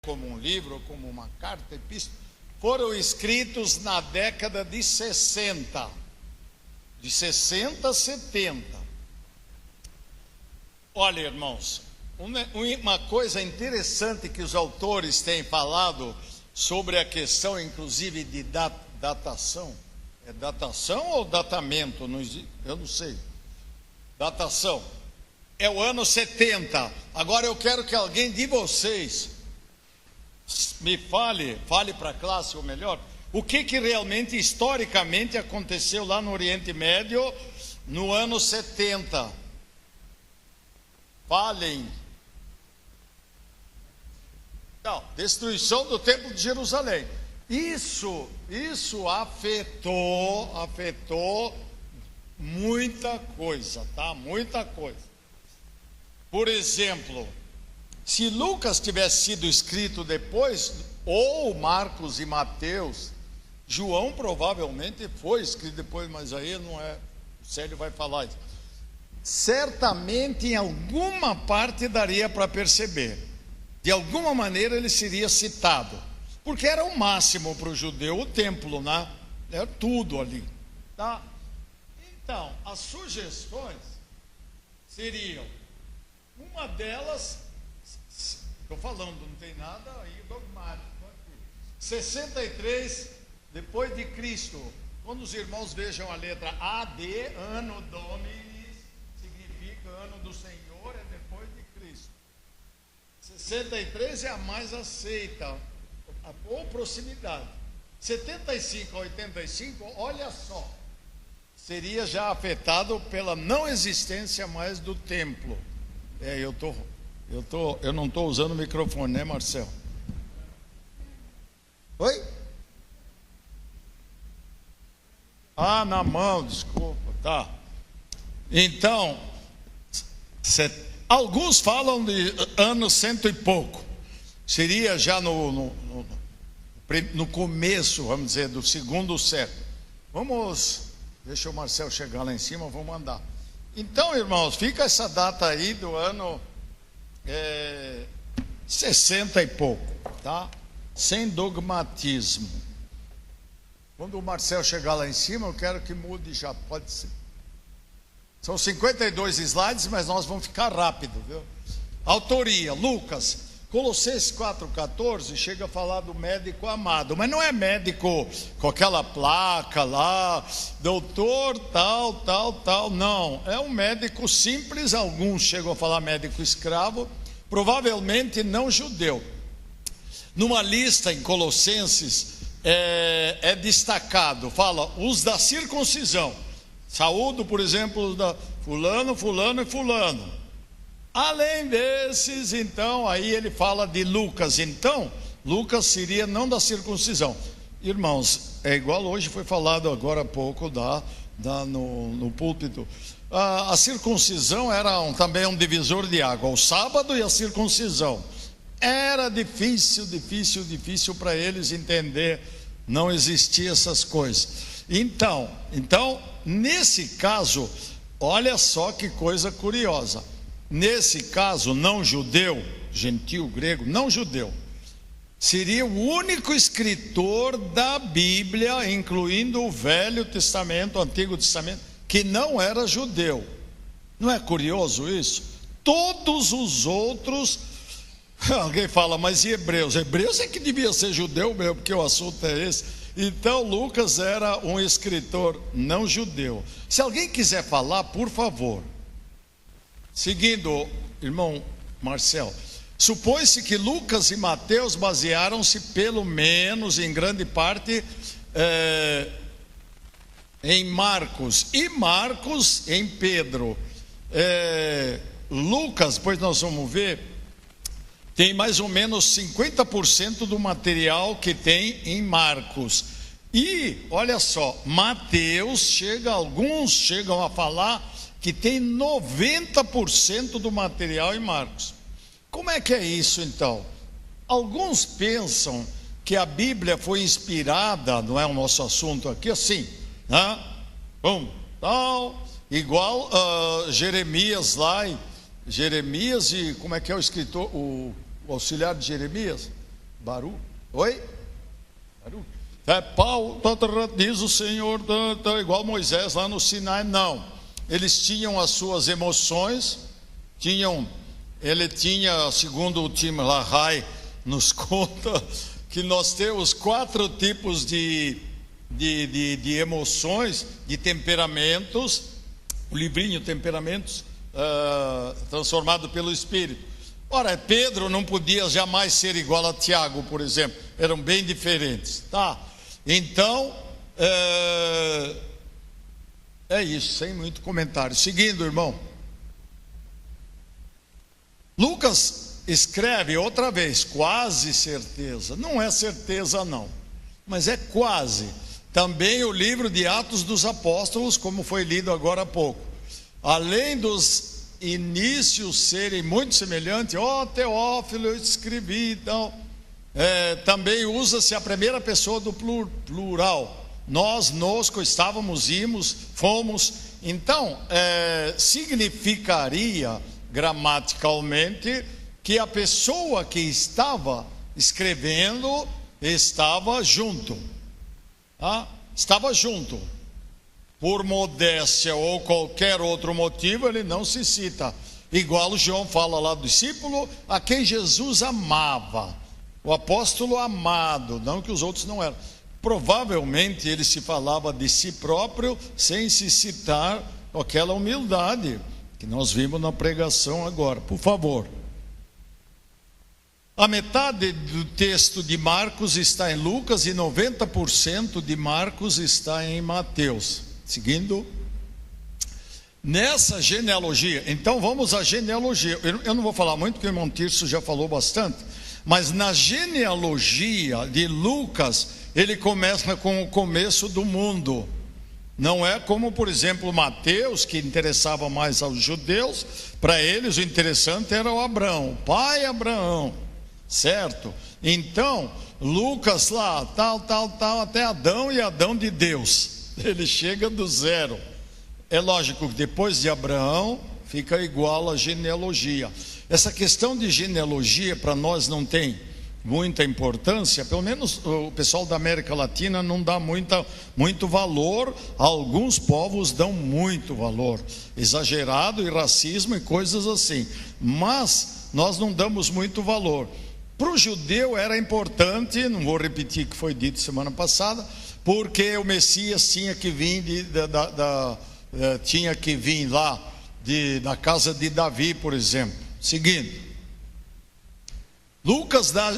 como um livro, como uma carta, foram escritos na década de 60, de 60 a 70. Olha, irmãos, uma coisa interessante que os autores têm falado sobre a questão, inclusive, de datação. É datação ou datamento? Eu não sei. Datação. É o ano 70. Agora eu quero que alguém de vocês me fale para a classe, ou melhor, o que realmente, historicamente, aconteceu lá no Oriente Médio no ano 70. Falem. Não, destruição do Templo de Jerusalém. Isso afetou muita coisa, tá? Muita coisa. Por exemplo, se Lucas tivesse sido escrito depois, ou Marcos e Mateus, João provavelmente foi escrito depois, mas aí não é, o Célio vai falar isso. Certamente em alguma parte daria para perceber, de alguma maneira ele seria citado, porque era o máximo para o judeu, o templo, né? Era tudo ali, tá? Então, as sugestões seriam, uma delas, estou falando, não tem nada aí dogmático aqui. 63 depois de Cristo. Quando os irmãos vejam a letra AD, Anno Domini, significa ano do Senhor, é depois de Cristo. 63 é a mais aceita, ou proximidade. 75 a 85, olha só, seria já afetado pela não existência mais do templo. Eu não estou usando o microfone, né, Marcelo? Oi? Na mão, desculpa, tá. Então, alguns falam de ano 100 e pouco. Seria já no começo, vamos dizer, do segundo século. Deixa o Marcelo chegar lá em cima, vamos andar. Então, irmãos, fica essa data aí do ano 60 e pouco, tá? Sem dogmatismo. Quando o Marcelo chegar lá em cima, eu quero que mude já, pode ser. São 52 slides, mas nós vamos ficar rápido, viu? Autoria, Lucas. Colossenses 4,14 chega a falar do médico amado, mas não é médico com aquela placa lá, doutor tal, não. É um médico simples, alguns chegam a falar médico escravo, provavelmente não judeu. Numa lista em Colossenses é destacado, fala os da circuncisão. Saúdo, por exemplo, da fulano, fulano e fulano. Além desses, então, aí ele fala de Lucas. Então, Lucas seria não da circuncisão. Irmãos, é igual hoje foi falado agora há pouco no púlpito. A circuncisão era também um divisor de água. O sábado e a circuncisão. Era difícil para eles entender. Não existiam essas coisas. Então, nesse caso, olha só que coisa curiosa. Nesse caso, não judeu, gentil, grego, não judeu, seria o único escritor da Bíblia, incluindo o Velho Testamento, o Antigo Testamento, que não era judeu. Não é curioso isso? Todos os outros, alguém fala, mas e Hebreus? Hebreus é que devia ser judeu mesmo, porque o assunto é esse. Então Lucas era um escritor não judeu. Se alguém quiser falar, por favor. Seguindo, irmão Marcel, supõe-se que Lucas e Mateus basearam-se pelo menos em grande parte em Marcos, e Marcos em Pedro. Lucas, pois nós vamos ver, tem mais ou menos 50% do material que tem em Marcos. E, olha só, Mateus alguns chegam a falar que tem 90% do material em Marcos. Como é que é isso então? Alguns pensam que a Bíblia foi inspirada, não é o nosso assunto aqui, assim, né? Igual Jeremias lá, Jeremias e como é que é o escritor, o auxiliar de Jeremias? Baru? Oi? Baru? Paulo, diz o Senhor, igual Moisés lá no Sinai. Não, eles tinham as suas emoções, ele tinha, segundo o time lá, Rai nos conta, que nós temos 4 tipos de emoções, de temperamentos, o livrinho Temperamentos, transformado pelo Espírito. Ora, Pedro não podia jamais ser igual a Tiago, por exemplo, eram bem diferentes, tá? Então, é isso, sem muito comentário. Seguindo, irmão, Lucas escreve outra vez, quase certeza, não é certeza não, mas é quase, também o livro de Atos dos Apóstolos, como foi lido agora há pouco, além dos inícios serem muito semelhantes, Teófilo, eu escrevi, então, também usa-se a primeira pessoa do plural, nós, nosco, estávamos, íamos, fomos, então, significaria gramaticalmente que a pessoa que estava escrevendo estava junto, tá? Estava junto. Por modéstia ou qualquer outro motivo, ele não se cita. Igual João fala lá do discípulo a quem Jesus amava, o apóstolo amado, não que os outros não eram. Provavelmente ele se falava de si próprio sem se citar aquela humildade que nós vimos na pregação agora. Por favor. A metade do texto de Marcos está em Lucas e 90% de Marcos está em Mateus. Seguindo, nessa genealogia, então vamos à genealogia. Eu não vou falar muito, porque o irmão Tirso já falou bastante, mas na genealogia de Lucas, ele começa com o começo do mundo. Não é como, por exemplo, Mateus, que interessava mais aos judeus. Para eles o interessante era o Abraão, o pai Abraão, certo? Então, Lucas lá, tal, até Adão e Adão de Deus. Ele chega do zero. É lógico que depois de Abraão fica igual a genealogia. Essa questão de genealogia para nós não tem muita importância, pelo menos o pessoal da América Latina não dá muito valor. Alguns povos dão muito valor, exagerado, e racismo e coisas assim, mas nós não damos muito valor. Para o judeu era importante, não vou repetir o que foi dito semana passada, porque o Messias tinha que vir lá da casa de Davi, por exemplo. Seguindo, Lucas dá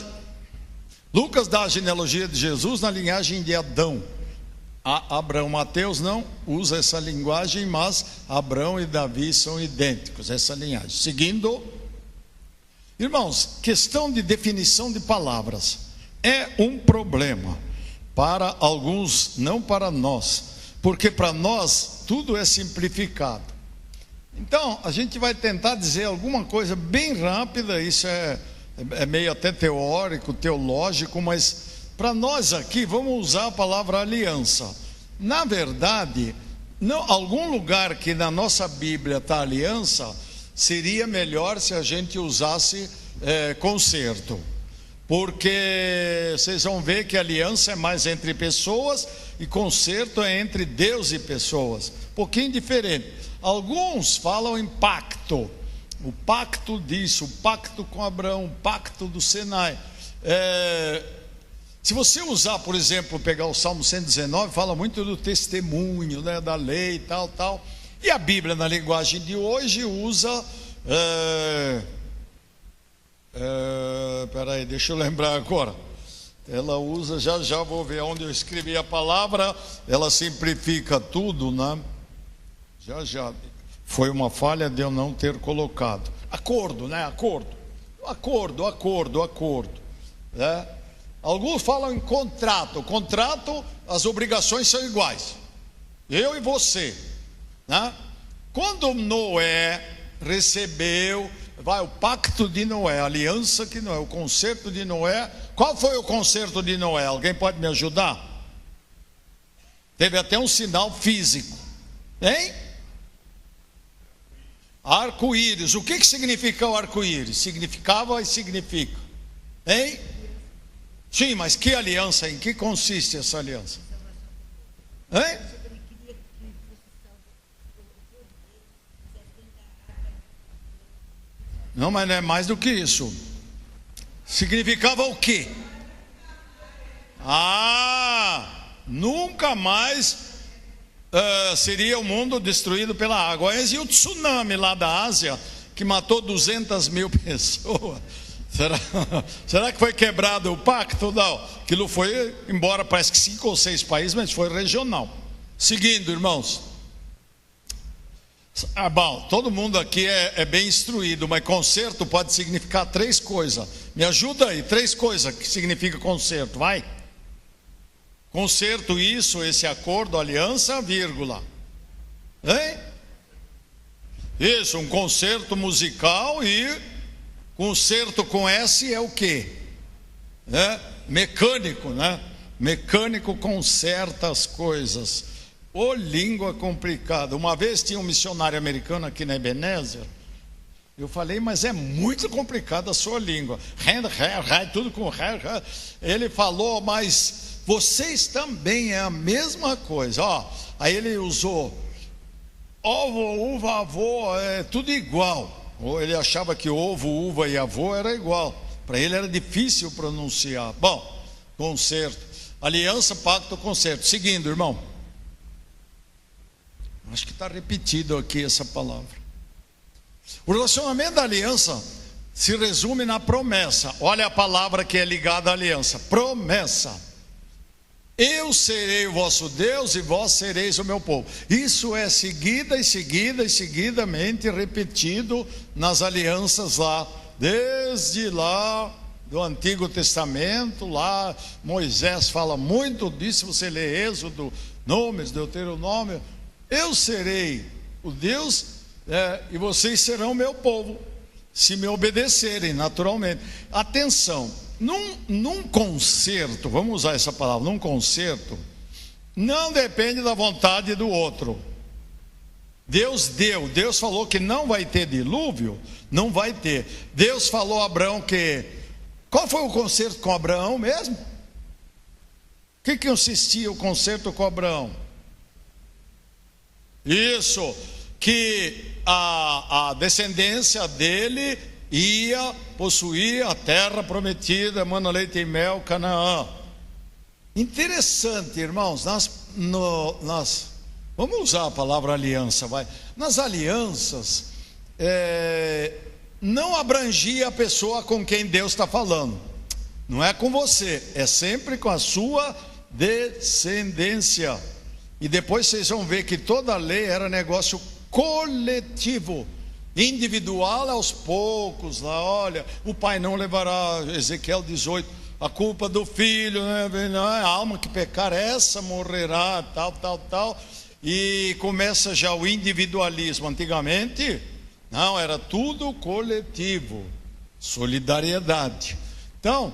a genealogia de Jesus na linhagem de Adão. Abraão, Mateus não usa essa linguagem, mas Abraão e Davi são idênticos, essa linhagem. Seguindo, irmãos, questão de definição de palavras é um problema para alguns, não para nós, porque para nós tudo é simplificado. Então a gente vai tentar dizer alguma coisa bem rápida. Isso é meio até teórico, teológico, mas para nós aqui vamos usar a palavra aliança. Na verdade, algum lugar que na nossa Bíblia está aliança, seria melhor se a gente usasse concerto, porque vocês vão ver que aliança é mais entre pessoas e concerto é entre Deus e pessoas, um pouquinho diferente. Alguns falam em pacto, o pacto disso, o pacto com Abraão, o pacto do Sinai. Se você usar, por exemplo, pegar o Salmo 119, fala muito do testemunho, né, da lei e tal, e a Bíblia na linguagem de hoje usa peraí, deixa eu lembrar agora. Ela usa, já vou ver onde eu escrevi a palavra. Ela simplifica tudo, né? Já foi uma falha de eu não ter colocado. Acordo, né? Acordo, né? Alguns falam em contrato. Contrato, as obrigações são iguais. Eu e você, né? Quando Noé recebeu o pacto de Noé, a aliança que Noé, o concerto de Noé. Qual foi o concerto de Noé? Alguém pode me ajudar? Teve até um sinal físico, hein? Arco-íris. O que significa o arco-íris? Significava e significa, hein? Sim, mas que aliança? Em que consiste essa aliança? Hein? Não, mas não é mais do que isso. Significava o quê? Nunca mais seria o mundo destruído pela água. E o tsunami lá da Ásia, que matou 200 mil pessoas, será que foi quebrado o pacto? Não, aquilo foi, embora parece que 5 ou 6 países, mas foi regional. Seguindo, irmãos. Bom, todo mundo aqui é bem instruído, mas conserto pode significar 3 coisas. Me ajuda aí, 3 coisas que significa conserto, vai. Conserto, isso, esse acordo, aliança, vírgula. Hein? Isso, um concerto musical. E concerto com S é o quê? Mecânico, né? Mecânico conserta as coisas. Ô, língua complicada. Uma vez tinha um missionário americano aqui na Ebenezer. Eu falei, mas é muito complicada a sua língua. Tudo com ele falou, mas vocês também é a mesma coisa. Aí ele usou ovo, uva, avô, é tudo igual. Ele achava que ovo, uva e avô era igual. Para ele era difícil pronunciar. Bom, concerto. Aliança, pacto, concerto. Seguindo, irmão. Acho que está repetido aqui essa palavra. O relacionamento da aliança se resume na promessa. Olha a palavra que é ligada à aliança: promessa. Eu serei o vosso Deus e vós sereis o meu povo. Isso é seguidamente repetido nas alianças lá, desde lá do Antigo Testamento. Lá Moisés fala muito disso. Você lê Êxodo, Números, Deuteronômio. Eu serei o Deus e vocês serão meu povo, se me obedecerem, naturalmente. Atenção, num concerto, vamos usar essa palavra, num concerto, não depende da vontade do outro. Deus falou que não vai ter dilúvio, não vai ter. Deus falou a Abraão que... Qual foi o concerto com Abraão mesmo? O que consistia o concerto com Abraão? Isso, que a descendência dele ia possuir a terra prometida, mana, leite e mel, Canaã. Interessante, irmãos, vamos usar a palavra aliança, vai. Nas alianças, não abrangia a pessoa com quem Deus está falando. Não é com você, é sempre com a sua descendência. E depois vocês vão ver que toda a lei era negócio coletivo. Individual aos poucos, lá, olha, o pai não levará, Ezequiel 18, a culpa do filho, né? A alma que pecar, essa morrerá, tal. E começa já o individualismo. Antigamente, não, era tudo coletivo, solidariedade. Então,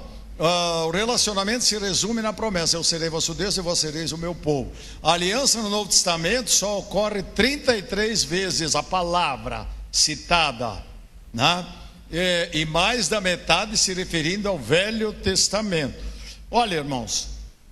o relacionamento se resume na promessa: eu serei vosso Deus e vós sereis o meu povo. A aliança no Novo Testamento só ocorre 33 vezes a palavra citada, né? E mais da metade se referindo ao Velho Testamento. Olha, irmãos,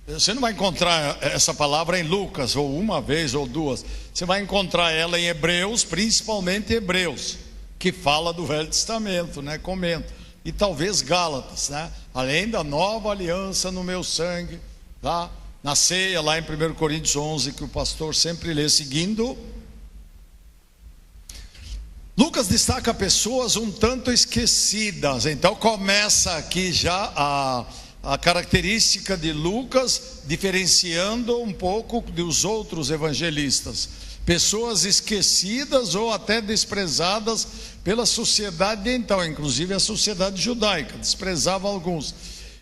você não vai encontrar essa palavra em Lucas, ou uma vez ou duas. Você vai encontrar ela em Hebreus, principalmente Hebreus, que fala do Velho Testamento, né? Comenta. E talvez Gálatas, né? Além da nova aliança no meu sangue, tá? Na ceia, lá em 1 Coríntios 11, que o pastor sempre lê. Seguindo, Lucas destaca pessoas um tanto esquecidas. Então começa aqui já a característica de Lucas, diferenciando um pouco dos outros evangelistas. Pessoas esquecidas ou até desprezadas pela sociedade de então, inclusive a sociedade judaica, desprezava alguns.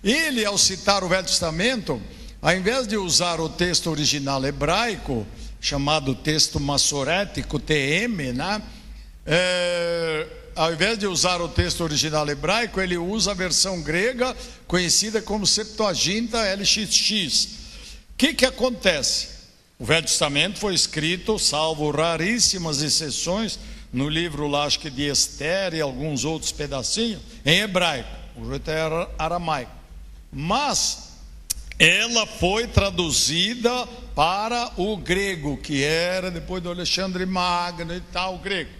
Ele, ao citar o Velho Testamento, ao invés de usar o texto original hebraico, chamado texto massorético, TM, né? Ao invés de usar o texto original hebraico, ele usa a versão grega, conhecida como Septuaginta LXX. O que acontece? O Velho Testamento foi escrito, salvo raríssimas exceções, no livro lá, acho que de Esther e alguns outros pedacinhos, em hebraico. O jeito era aramaico. mas ela foi traduzida para o grego, que era depois do Alexandre Magno e tal, o grego.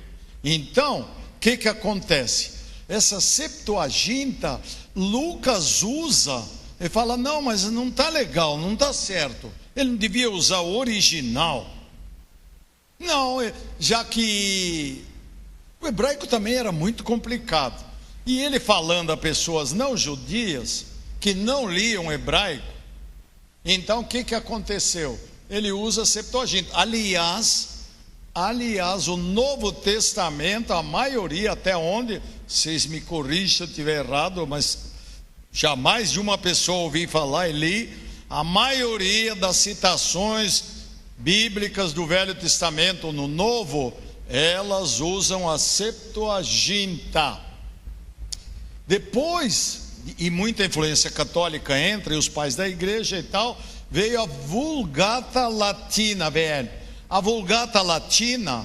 Então, o que acontece? Essa Septuaginta, Lucas usa, ele fala, não, mas não está legal, não está certo. Ele não devia usar o original. Não, já que o hebraico também era muito complicado. E ele falando a pessoas não judias, que não liam hebraico, então o que aconteceu? Ele usa a Septuaginta. Aliás, o Novo Testamento, a maioria, até onde, vocês me corrigem se eu estiver errado, mas jamais de uma pessoa ouvi falar e li, a maioria das citações bíblicas do Velho Testamento no Novo, elas usam a Septuaginta. Depois, e muita influência católica entre os pais da igreja e tal, veio a Vulgata Latina, VL. A Vulgata Latina,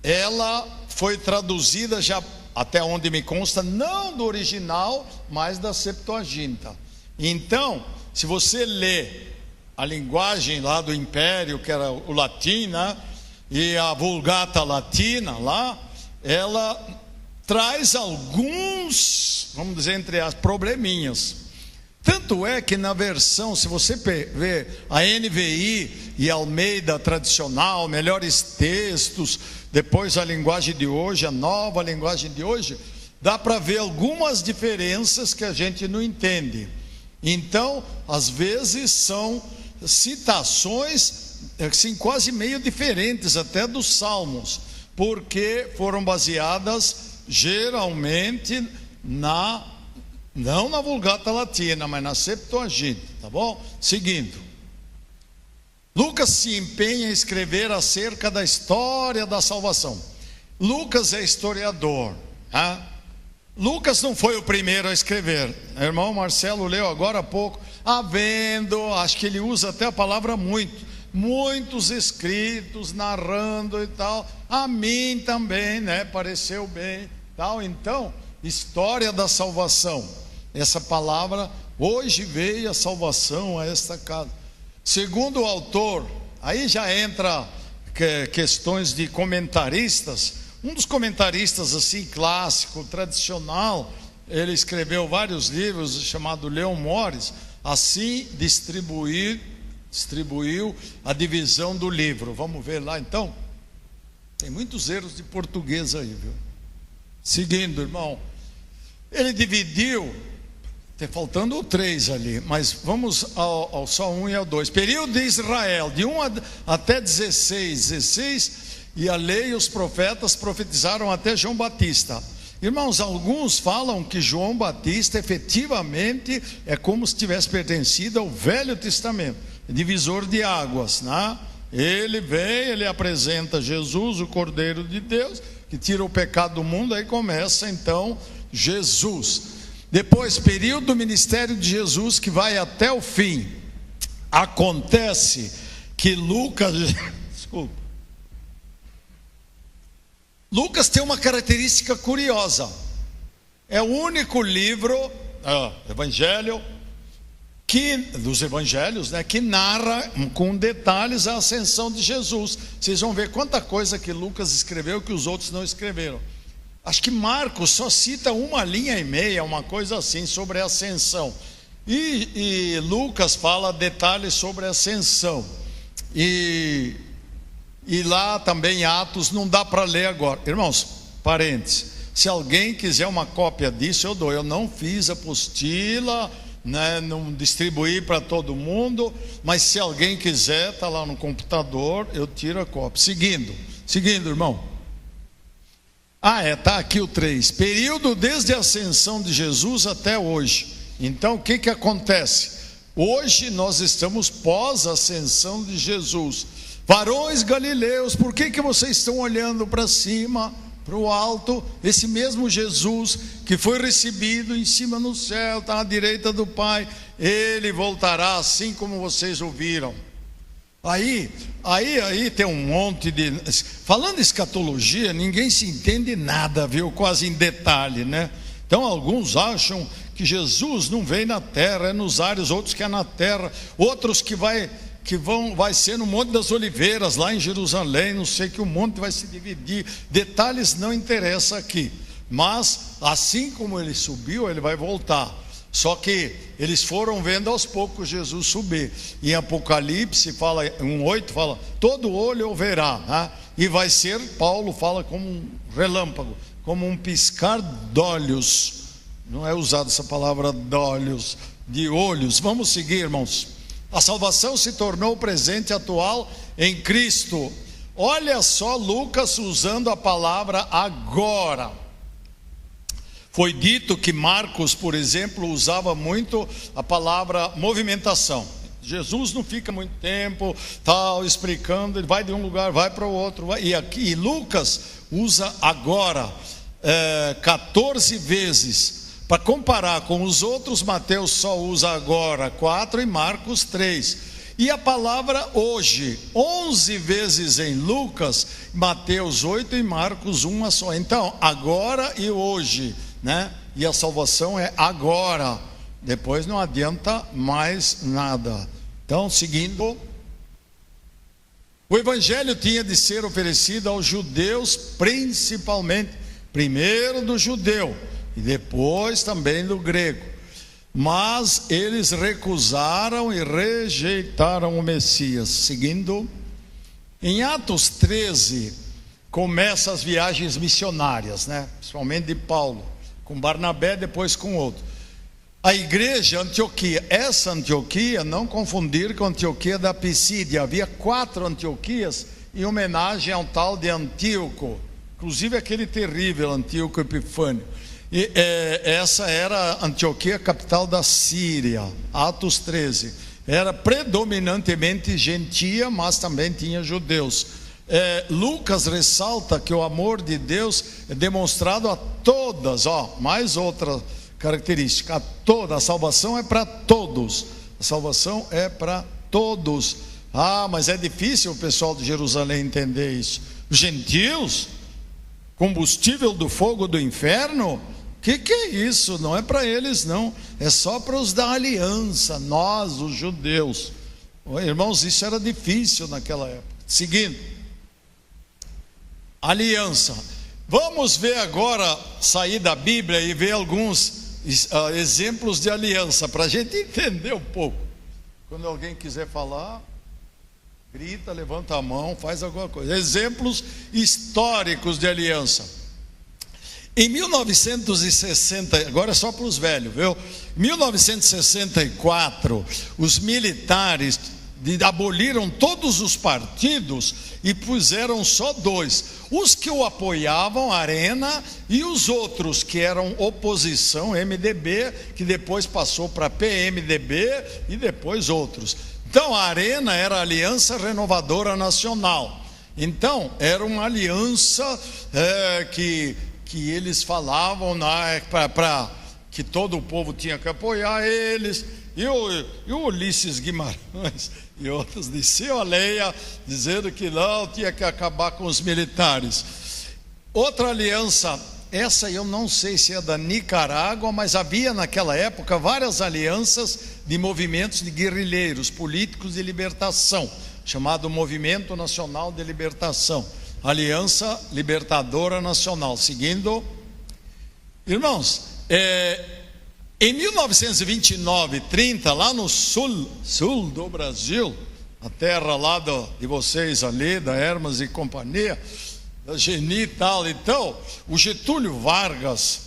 ela foi traduzida já, até onde me consta, não do original, mas da Septuaginta. Então, se você lê a linguagem lá do Império, que era o latim, né? E a Vulgata Latina lá, ela traz alguns, vamos dizer, entre as probleminhas. Tanto é que na versão, se você vê a NVI e Almeida tradicional, melhores textos, depois a linguagem de hoje, a nova linguagem de hoje, dá para ver algumas diferenças que a gente não entende. Então, às vezes são citações assim, quase meio diferentes até dos Salmos, porque foram baseadas geralmente não na Vulgata Latina, mas na Septuaginta, tá bom? Seguindo, Lucas se empenha em escrever acerca da história da salvação. Lucas é historiador, tá? Lucas não foi o primeiro a escrever. O irmão Marcelo leu agora há pouco, acho que ele usa até a palavra muitos escritos narrando e tal. A mim também, né? Pareceu bem, tal. Então, história da salvação. Essa palavra, hoje veio a salvação a esta casa. Segundo o autor, aí já entra questões de comentaristas. Um dos comentaristas assim, clássico, tradicional, ele escreveu vários livros, chamado Leon Morris, assim distribuiu a divisão do livro. Vamos ver lá então. Tem muitos erros de português aí, viu? Seguindo, irmão, ele dividiu, tem faltando 3 ali, mas vamos ao só 1 e ao 2. Período de Israel, de 1 até 16, e a lei e os profetas profetizaram até João Batista. Irmãos, alguns falam que João Batista efetivamente é como se tivesse pertencido ao Velho Testamento, divisor de águas, né? Ele vem, ele apresenta Jesus, o Cordeiro de Deus, que tira o pecado do mundo. Aí começa então Jesus. Depois, período do ministério de Jesus, que vai até o fim. Acontece que Lucas tem uma característica curiosa. É o único livro, dos evangelhos, né, que narra com detalhes a ascensão de Jesus. Vocês vão ver quanta coisa que Lucas escreveu que os outros não escreveram. Acho que Marcos só cita 1,5 linhas, uma coisa assim, sobre a ascensão. E Lucas fala detalhes sobre a ascensão. E lá também Atos, não dá para ler agora. Irmãos, parênteses, se alguém quiser uma cópia disso, eu dou. Eu não fiz apostila, né, não distribuí para todo mundo, mas se alguém quiser, está lá no computador, eu tiro a cópia. Seguindo, irmão. Está aqui o 3. Período desde a ascensão de Jesus até hoje. Então, o que acontece? Hoje nós estamos pós-ascensão de Jesus. Varões galileus, por que vocês estão olhando para cima, para o alto? Esse mesmo Jesus que foi recebido em cima no céu, está à direita do Pai, ele voltará assim como vocês ouviram. Aí tem um monte de... Falando em escatologia, ninguém se entende nada, viu? Quase em detalhe, né? Então alguns acham que Jesus não vem na terra, é nos ares, outros que é na terra, outros que vai ser no Monte das Oliveiras, lá em Jerusalém, não sei, que o monte vai se dividir. Detalhes não interessam aqui, mas assim como ele subiu, ele vai voltar. Só que eles foram vendo aos poucos Jesus subir. Em Apocalipse, 1:8, fala, todo olho o verá, né? E vai ser, Paulo fala, como um relâmpago, como um piscar de olhos. Não é usada essa palavra d'olhos, de olhos. Vamos seguir, irmãos. A salvação se tornou presente atual em Cristo. Olha só Lucas usando a palavra agora. Foi dito que Marcos, por exemplo, usava muito a palavra movimentação. Jesus não fica muito tempo, explicando, ele vai de um lugar, vai para o outro. E Lucas usa agora 14 vezes. Para comparar com os outros, Mateus só usa agora 4 e Marcos 3. E a palavra hoje, 11 vezes em Lucas, Mateus 8 e Marcos 1 só. Então, agora e hoje, né? E a salvação é agora. Depois não adianta mais nada. Então, seguindo, o evangelho tinha de ser oferecido aos judeus principalmente, primeiro do judeu e depois também do grego, mas eles recusaram e rejeitaram o Messias. Seguindo, em Atos 13 começam as viagens missionárias, né? Principalmente de Paulo, com Barnabé, depois com outro. A igreja Antioquia, essa Antioquia, não confundir com a Antioquia da Pisídia. Havia 4 Antioquias em homenagem ao tal de Antíoco, inclusive aquele terrível Antíoco Epifânio. E essa era a Antioquia, capital da Síria. Atos 13. Era predominantemente gentia, mas também tinha judeus. Lucas ressalta que o amor de Deus é demonstrado a todas, mais outra característica, a salvação é para todos. A salvação é para todos. Mas é difícil o pessoal de Jerusalém entender isso. Os gentios, combustível do fogo do inferno, que é isso? Não é para eles, não, é só para os da aliança, nós, os judeus. Irmãos, isso era difícil naquela época. Seguindo, aliança. Vamos ver agora, sair da Bíblia e ver alguns exemplos de aliança, para a gente entender um pouco. Quando alguém quiser falar, grita, levanta a mão, faz alguma coisa. Exemplos históricos de aliança. Em 1960, agora é só para os velhos, viu? 1964, os militares aboliram todos os partidos e puseram só 2. Os que o apoiavam, Arena, e os outros que eram oposição, MDB, que depois passou para PMDB e depois outros. Então a Arena era a Aliança Renovadora Nacional. Então era uma aliança que eles falavam para que todo o povo tinha que apoiar eles. E o Ulisses Guimarães e outros desciam a lenha, dizendo que não, tinha que acabar com os militares. Outra aliança, essa eu não sei se é da Nicarágua, mas havia naquela época várias alianças de movimentos de guerrilheiros, políticos de libertação, chamado Movimento Nacional de Libertação, Aliança Libertadora Nacional. Seguindo, irmãos, em 1929, 30, lá no sul do Brasil, a terra lá de vocês ali, da Hermas e companhia, da Geni e tal. Então, o Getúlio Vargas,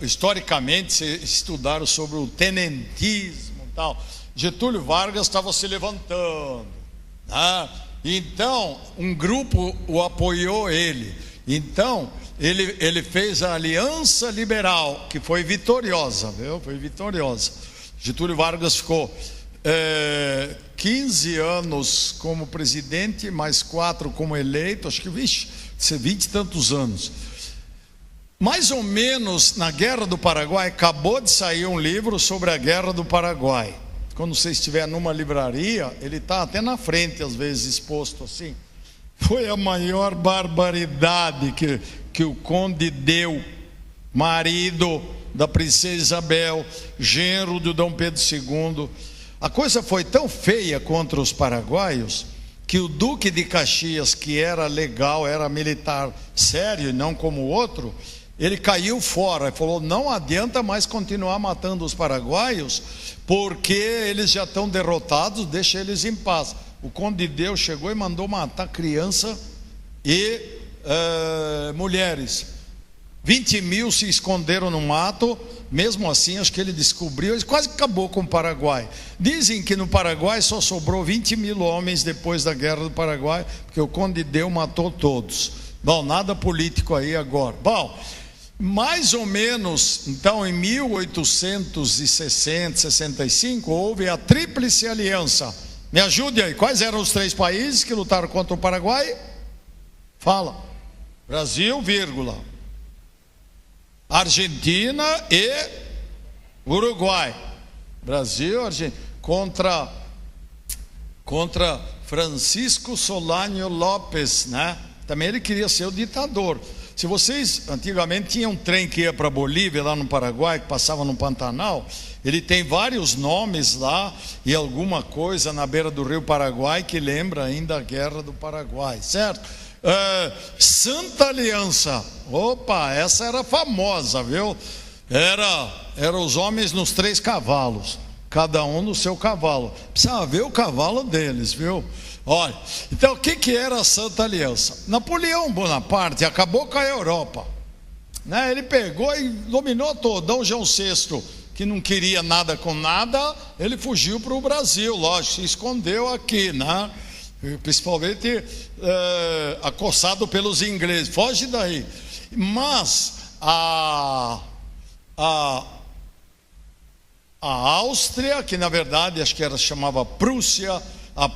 historicamente, se estudaram sobre o tenentismo e tal. Getúlio Vargas estava se levantando, né? Então, um grupo o apoiou ele. Então, ele fez a Aliança Liberal, que foi vitoriosa, viu? Foi vitoriosa. Getúlio Vargas ficou 15 anos como presidente, mais 4 como eleito, acho que 20 e tantos anos. Mais ou menos na Guerra do Paraguai, acabou de sair um livro sobre a Guerra do Paraguai. Quando você estiver numa livraria, ele está até na frente, às vezes exposto assim. Foi a maior barbaridade que o conde deu, marido da princesa Isabel, genro do Dom Pedro II. A coisa foi tão feia contra os paraguaios que o Duque de Caxias, que era legal, era militar sério e não como o outro, ele caiu fora e falou: não adianta mais continuar matando os paraguaios, porque eles já estão derrotados, deixa eles em paz. O Conde de Deus chegou e mandou matar criança e mulheres. 20 mil se esconderam no mato. Mesmo assim, acho que ele descobriu, ele quase acabou com o Paraguai. Dizem que no Paraguai só sobrou 20 mil homens depois da Guerra do Paraguai, porque o Conde de Deus matou todos. Bom, nada político aí agora. Bom, mais ou menos, então, em 1860, 65, houve a Tríplice Aliança. Me ajude aí, quais eram os 3 países que lutaram contra o Paraguai? Fala. Brasil, vírgula, Argentina e Uruguai. Brasil, Argentina, contra Francisco Solano Lopes, né? Também ele queria ser o ditador. Se vocês, antigamente tinha um trem que ia para Bolívia, lá no Paraguai, que passava no Pantanal. Ele tem vários nomes lá e alguma coisa na beira do rio Paraguai que lembra ainda a Guerra do Paraguai, certo? Santa Aliança, opa, essa era famosa, viu? Era os homens nos 3 cavalos, cada um no seu cavalo. Precisava ver o cavalo deles, viu? Olha, então o que era a Santa Aliança? Napoleão Bonaparte acabou com a Europa, né? Ele pegou e dominou todo. Dom João VI, que não queria nada com nada, ele fugiu para o Brasil, lógico, se escondeu aqui, né? Principalmente acossado pelos ingleses, foge daí. Mas a Áustria, que na verdade acho que chamava Prússia, a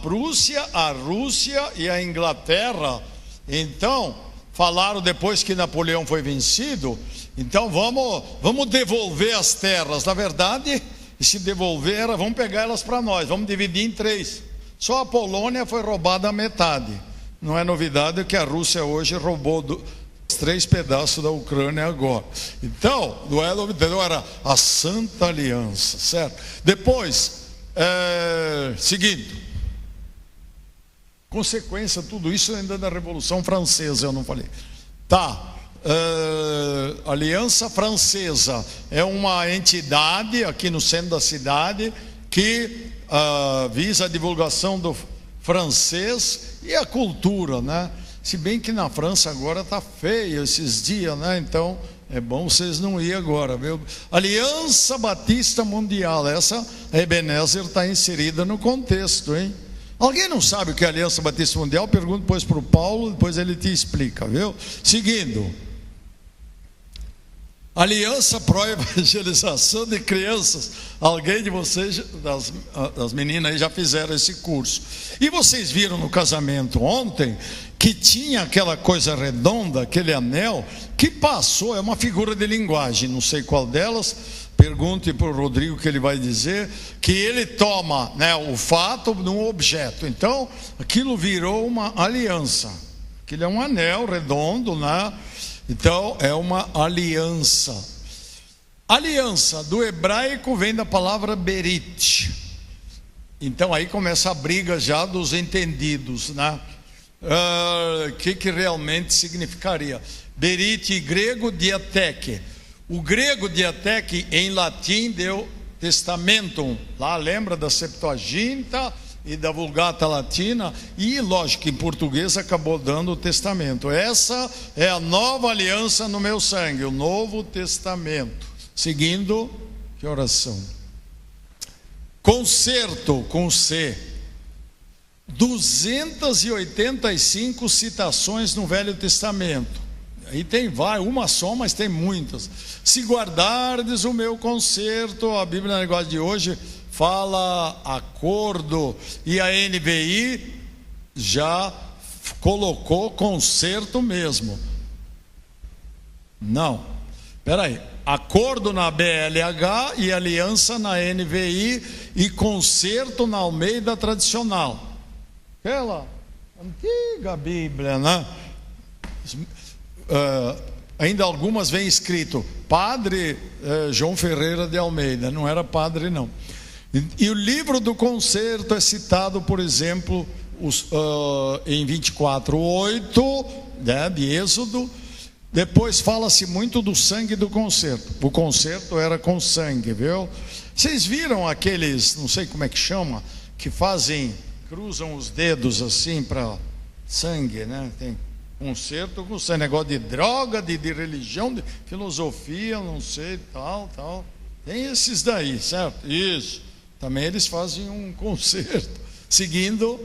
Rússia e a Inglaterra, então falaram, depois que Napoleão foi vencido, então vamos devolver as terras. Na verdade, se devolver, vamos pegar elas para nós, vamos dividir em 3. Só a Polônia foi roubada a metade. Não é novidade que a Rússia hoje roubou 3 pedaços da Ucrânia agora. Então, não é novidade, era a Santa Aliança, certo? Depois, seguindo, consequência, tudo isso ainda da Revolução Francesa, eu não falei. Tá, Aliança Francesa é uma entidade aqui no centro da cidade que visa a divulgação do francês e a cultura, né? Se bem que na França agora está feio esses dias, né? Então é bom vocês não ir agora, viu? Aliança Batista Mundial, essa Ebenezer está inserida no contexto, hein? Alguém não sabe o que é Aliança Batista Mundial? Pergunta depois para o Paulo, depois ele te explica, viu? Seguindo, Aliança Pró-Evangelização de Crianças. Alguém de vocês, das meninas aí, já fizeram esse curso. E vocês viram no casamento ontem que tinha aquela coisa redonda, aquele anel, que passou, é uma figura de linguagem, não sei qual delas. Pergunte para o Rodrigo que ele vai dizer, que ele toma, né, o fato num objeto. Então, aquilo virou uma aliança. Aquilo é um anel redondo, né? Então, é uma aliança. Aliança, do hebraico, vem da palavra berit. Então, aí começa a briga já dos entendidos, né? Que realmente significaria? Berit, grego, diateque. O grego diateque, em latim, deu testamentum. Lá lembra da Septuaginta e da Vulgata Latina, e lógico, em português acabou dando o testamento. Essa é a nova aliança no meu sangue, o Novo Testamento. Seguindo, que oração? Concerto, com C. 285 citações no Velho Testamento. Aí tem uma só, mas tem muitas. Se guardardes o meu concerto, a Bíblia na linguagem de hoje fala acordo, e a NVI já colocou concerto mesmo. Não, peraí, acordo na BLH e aliança na NVI e concerto na Almeida tradicional. Aquela antiga Bíblia, né? Ainda algumas vem escrito padre João Ferreira de Almeida, não era padre não. E o livro do concerto é citado, por exemplo, em 24:8, né, de Êxodo. Depois fala-se muito do sangue do concerto. O concerto era com sangue, viu? Vocês viram aqueles, não sei como é que chama, que cruzam os dedos assim para sangue, né? Tem concerto com sangue, negócio de droga, de religião, de filosofia, não sei, tal. Tem esses daí, certo? Isso. Também eles fazem um concerto. Seguindo.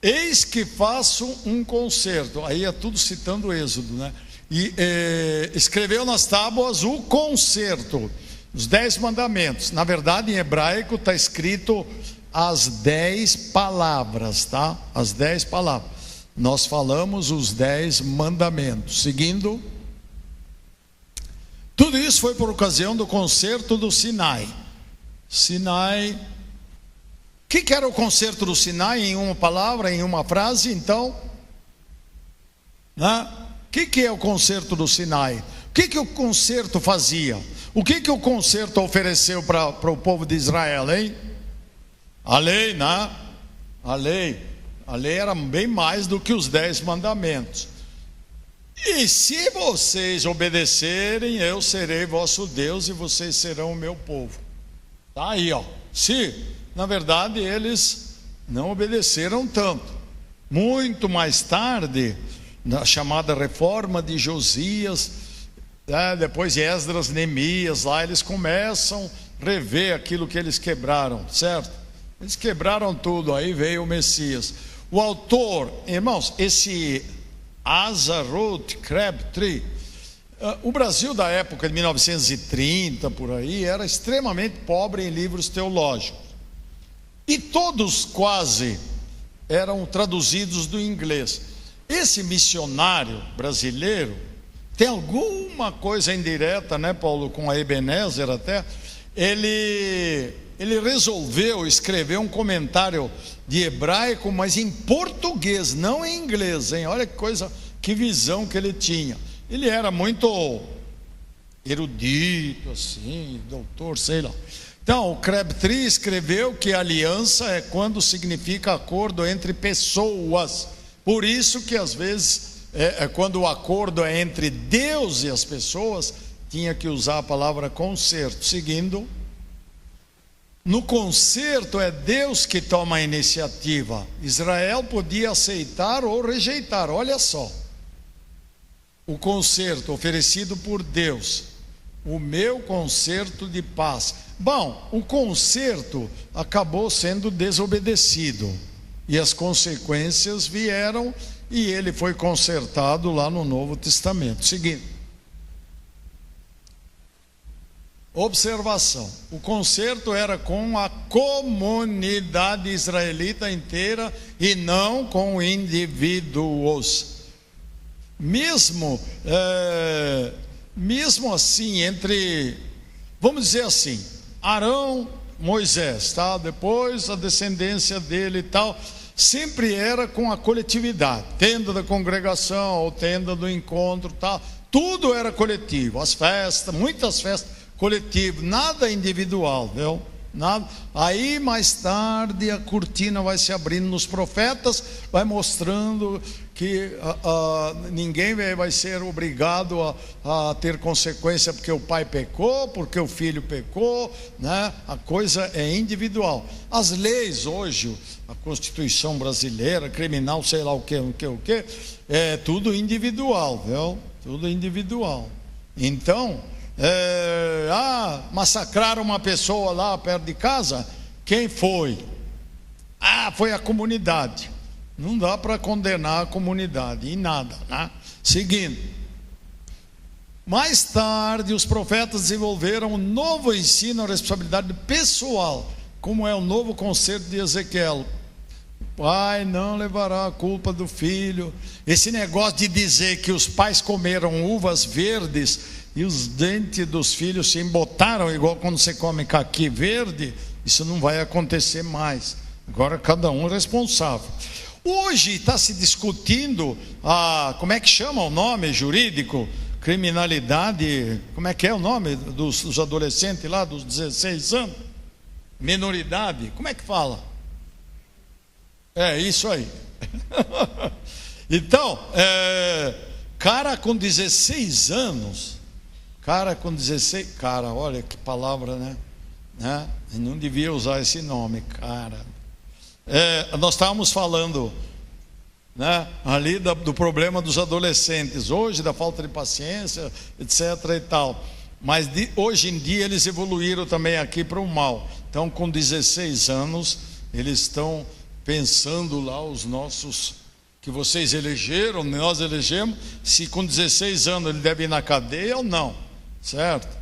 Eis que faço um concerto. Aí é tudo citando o Êxodo, né? E escreveu nas tábuas o concerto, os 10 mandamentos. Na verdade, em hebraico está escrito as 10 palavras, tá? As 10 palavras. Nós falamos os 10 mandamentos. Seguindo. Tudo isso foi por ocasião do concerto do Sinai. Sinai. O que era o concerto do Sinai em uma palavra, em uma frase, então? Né? O que é o concerto do Sinai? O que o concerto fazia? O que o concerto ofereceu para o povo de Israel, hein? A lei, né? A lei era bem mais do que os 10 mandamentos. E se vocês obedecerem, eu serei vosso Deus e vocês serão o meu povo. Tá aí, ó. Na verdade, eles não obedeceram tanto. Muito mais tarde, na chamada reforma de Josias, depois de Esdras, Neemias, lá eles começam a rever aquilo que eles quebraram, certo? Eles quebraram tudo, aí veio o Messias. O autor, irmãos, esse Asa Ruth Crabtree, o Brasil da época de 1930, por aí, era extremamente pobre em livros teológicos. E todos quase eram traduzidos do inglês. Esse missionário brasileiro tem alguma coisa indireta, né, Paulo, com a Ebenezer até. Ele resolveu escrever um comentário de hebraico, mas em português, não em inglês, hein? Olha que coisa, que visão que ele tinha. Ele era muito erudito, assim, doutor, sei lá. Então, o Crabtree escreveu que aliança é quando significa acordo entre pessoas. Por isso que às vezes, quando o acordo é entre Deus e as pessoas, tinha que usar a palavra concerto. Seguindo. No concerto é Deus que toma a iniciativa. Israel podia aceitar ou rejeitar. Olha só. O concerto oferecido por Deus. O meu concerto de paz. Bom, o concerto acabou sendo desobedecido e as consequências vieram e ele foi consertado lá no Novo Testamento. Seguindo. Observação: o concerto era com a comunidade israelita inteira e não com indivíduos. Mesmo assim, vamos dizer assim, Arão, Moisés, tá? Depois a descendência dele e tal, sempre era com a coletividade, tenda da congregação ou tenda do encontro, tal. Tudo era coletivo, as festas, muitas festas coletivo, nada individual, viu? Nada. Aí mais tarde a cortina vai se abrindo nos profetas, vai mostrando que ninguém vai ser obrigado a ter consequência porque o pai pecou, porque o filho pecou, né? A coisa é individual. As leis hoje, a Constituição brasileira, criminal, sei lá o que, é tudo individual, viu? Tudo individual. Então, massacraram uma pessoa lá perto de casa. Quem foi? Foi a comunidade. Não dá para condenar a comunidade em nada, né? Seguindo. Mais tarde, os profetas desenvolveram um novo ensino, a responsabilidade pessoal, como é o novo concerto de Ezequiel. O pai não levará a culpa do filho. Esse negócio de dizer que os pais comeram uvas verdes e os dentes dos filhos se embotaram, igual quando você come caqui verde, isso não vai acontecer mais. Agora cada um é responsável. Hoje está se discutindo como é que chama o nome jurídico? Criminalidade, como é que é o nome dos adolescentes lá, dos 16 anos? Minoridade, como é que fala? É isso aí. Então, cara com 16 anos, olha que palavra, né? Não devia usar esse nome, cara. Nós estávamos falando, né, ali do problema dos adolescentes, hoje da falta de paciência, etc. e tal. Mas hoje em dia eles evoluíram também aqui para o mal. Então, com 16 anos, eles estão pensando lá os nossos, que vocês elegeram, nós elegemos, se com 16 anos ele deve ir na cadeia ou não, certo?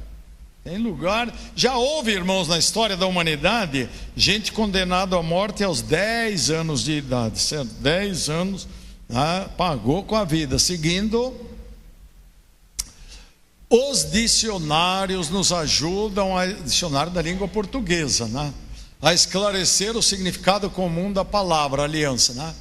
Tem lugar, já houve, irmãos, na história da humanidade, gente condenada à morte aos 10 anos de idade, certo? 10 anos, pagou com a vida, seguindo. Os dicionários nos ajudam, dicionário da língua portuguesa, né? A esclarecer o significado comum da palavra aliança, né?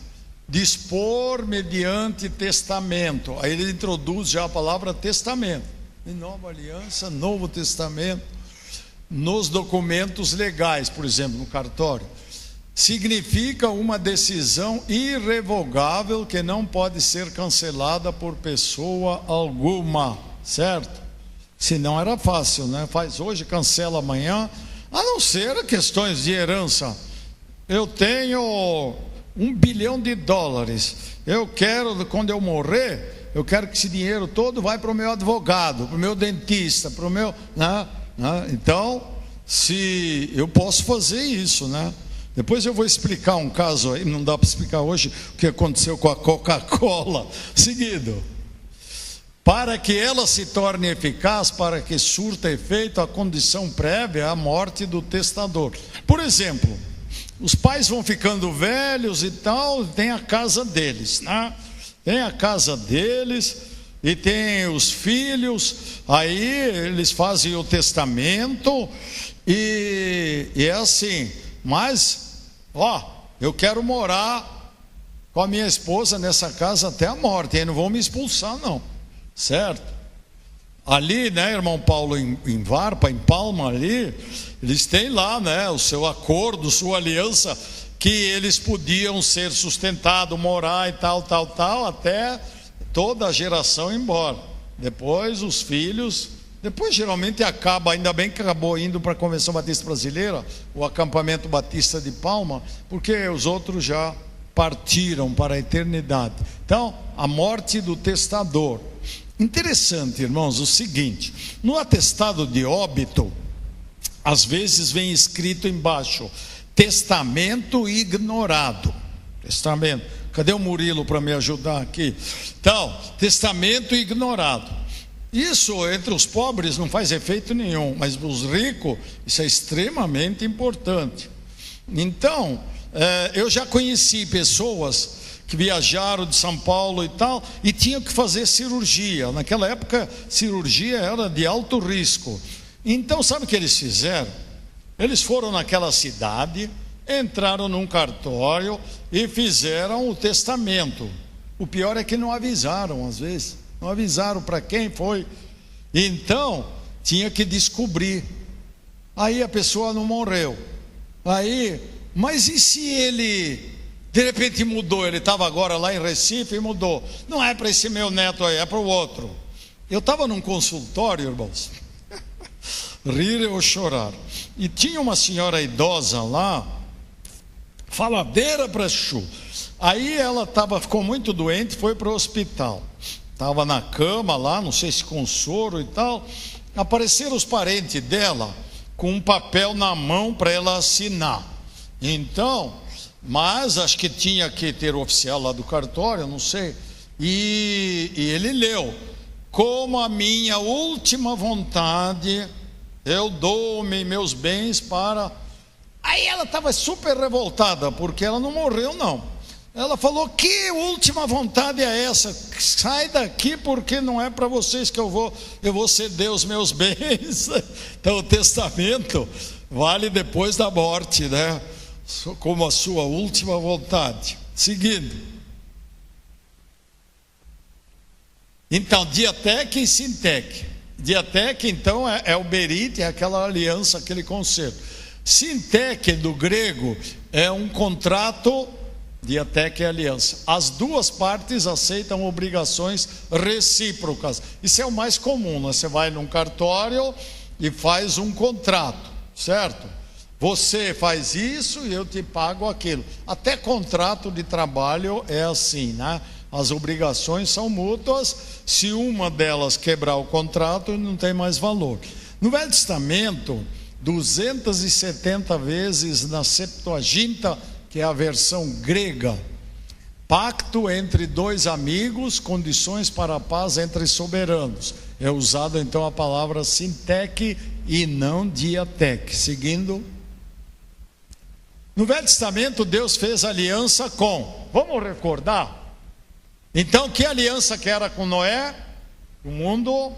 Dispor mediante testamento. Aí ele introduz já a palavra testamento. Em nova aliança, Novo Testamento, nos documentos legais, por exemplo, no cartório. Significa uma decisão irrevogável que não pode ser cancelada por pessoa alguma, certo? Senão era fácil, né? Faz hoje, cancela amanhã, a não ser questões de herança. Eu tenho $1 bilhão, eu quero, quando eu morrer, eu quero que esse dinheiro todo vá para o meu advogado, para o meu dentista, para o meu... Então, se eu posso fazer isso, né? Depois eu vou explicar um caso aí, não dá para explicar hoje o que aconteceu com a Coca-Cola. Seguido. Para que ela se torne eficaz, para que surta efeito, a condição prévia é a morte do testador. Por exemplo, os pais vão ficando velhos e tal, tem a casa deles, né? Tem a casa deles e tem os filhos, aí eles fazem o testamento e é assim, mas, eu quero morar com a minha esposa nessa casa até a morte, aí não vão me expulsar não, certo? Ali, né, irmão Paulo, em Varpa, em Palma ali, eles têm lá, né, o seu acordo, sua aliança, que eles podiam ser sustentados, morar e tal, até toda a geração ir embora. Depois os filhos, depois geralmente acaba, ainda bem que acabou indo para a Convenção Batista Brasileira, o acampamento Batista de Palma, porque os outros já partiram para a eternidade. Então, a morte do testador. Interessante, irmãos, o seguinte, no atestado de óbito, às vezes vem escrito embaixo, testamento ignorado. Testamento. Cadê o Murilo para me ajudar aqui? Então, testamento ignorado. Isso entre os pobres não faz efeito nenhum, mas os ricos, isso é extremamente importante. Então, eu já conheci pessoas que viajaram de São Paulo e tal, e tinham que fazer cirurgia. Naquela época, cirurgia era de alto risco. Então, sabe o que eles fizeram? Eles foram naquela cidade, entraram num cartório e fizeram o testamento. O pior é que não avisaram, às vezes. Não avisaram para quem foi. Então, tinha que descobrir. Aí a pessoa não morreu. Mas e se ele, de repente mudou? Ele estava agora lá em Recife e mudou. Não é para esse meu neto aí, é para o outro. Eu estava num consultório, irmãos. Rir ou chorar. E tinha uma senhora idosa lá, faladeira para chu. Aí ela ficou muito doente, foi para o hospital. Estava na cama lá, não sei se com soro e tal. Apareceram os parentes dela com um papel na mão para ela assinar. Então, mas acho que tinha que ter o oficial lá do cartório, não sei. E ele leu: como a minha última vontade, eu dou-me meus bens para... Aí ela estava super revoltada, porque ela não morreu não. Ela falou: que última vontade é essa? Sai daqui, porque não é para vocês que eu vou ceder os meus bens. Então o testamento vale depois da morte, né? Como a sua última vontade. Seguindo. Então, diateque e sinteque. Diateque, então, é o berite, é aquela aliança, aquele concerto. Sinteque, do grego, é um contrato. Diateque é aliança. As duas partes aceitam obrigações recíprocas. Isso é o mais comum, né? Você vai num cartório e faz um contrato, certo? Você faz isso e eu te pago aquilo. Até contrato de trabalho é assim, né? As obrigações são mútuas. Se uma delas quebrar o contrato, não tem mais valor. No Velho Testamento, 270 vezes na Septuaginta, que é a versão grega, pacto entre dois amigos, condições para a paz entre soberanos. É usada então a palavra sinteque e não diateque. Seguindo. No Velho Testamento, Deus fez aliança com, vamos recordar? Então, que aliança que era com Noé? O mundo,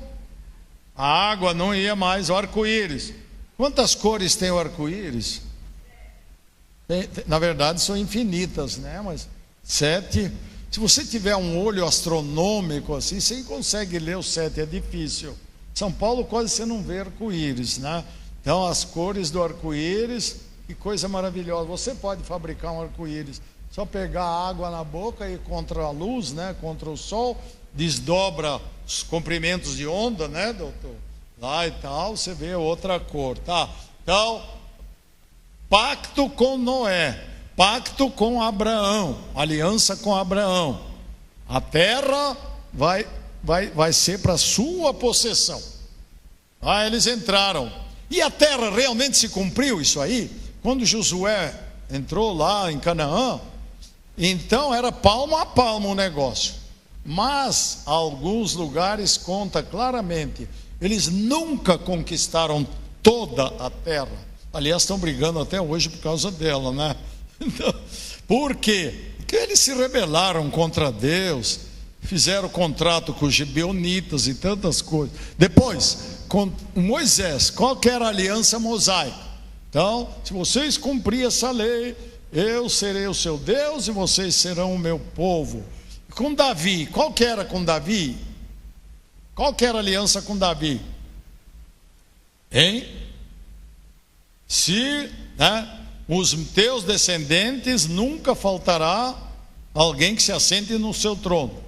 a água não ia mais, o arco-íris. Quantas cores tem o arco-íris? Na verdade são infinitas, né? Mas 7. Se você tiver um olho astronômico assim, você consegue ler os 7, é difícil. São Paulo quase você não vê arco-íris, né? Então as cores do arco-íris, que coisa maravilhosa. Você pode fabricar um arco-íris, só pegar a água na boca e contra a luz, né? Contra o sol, desdobra os comprimentos de onda, né, doutor? Lá e tal, você vê outra cor, tá? Então, pacto com Noé, pacto com Abraão, aliança com Abraão. A terra vai ser para sua possessão. Eles entraram. E a terra realmente se cumpriu isso aí? Quando Josué entrou lá em Canaã, então era palmo a palmo o negócio. Mas alguns lugares conta claramente, eles nunca conquistaram toda a terra. Aliás, estão brigando até hoje por causa dela, né? Por quê? Porque eles se rebelaram contra Deus, fizeram contrato com os gibeonitas e tantas coisas. Depois, com Moisés, qual que era a aliança mosaica? Então, se vocês cumprirem essa lei, eu serei o seu Deus e vocês serão o meu povo. Com Davi, qual que era com Davi? Qual que era a aliança com Davi? Hein? Se, né, os teus descendentes, nunca faltará alguém que se assente no seu trono.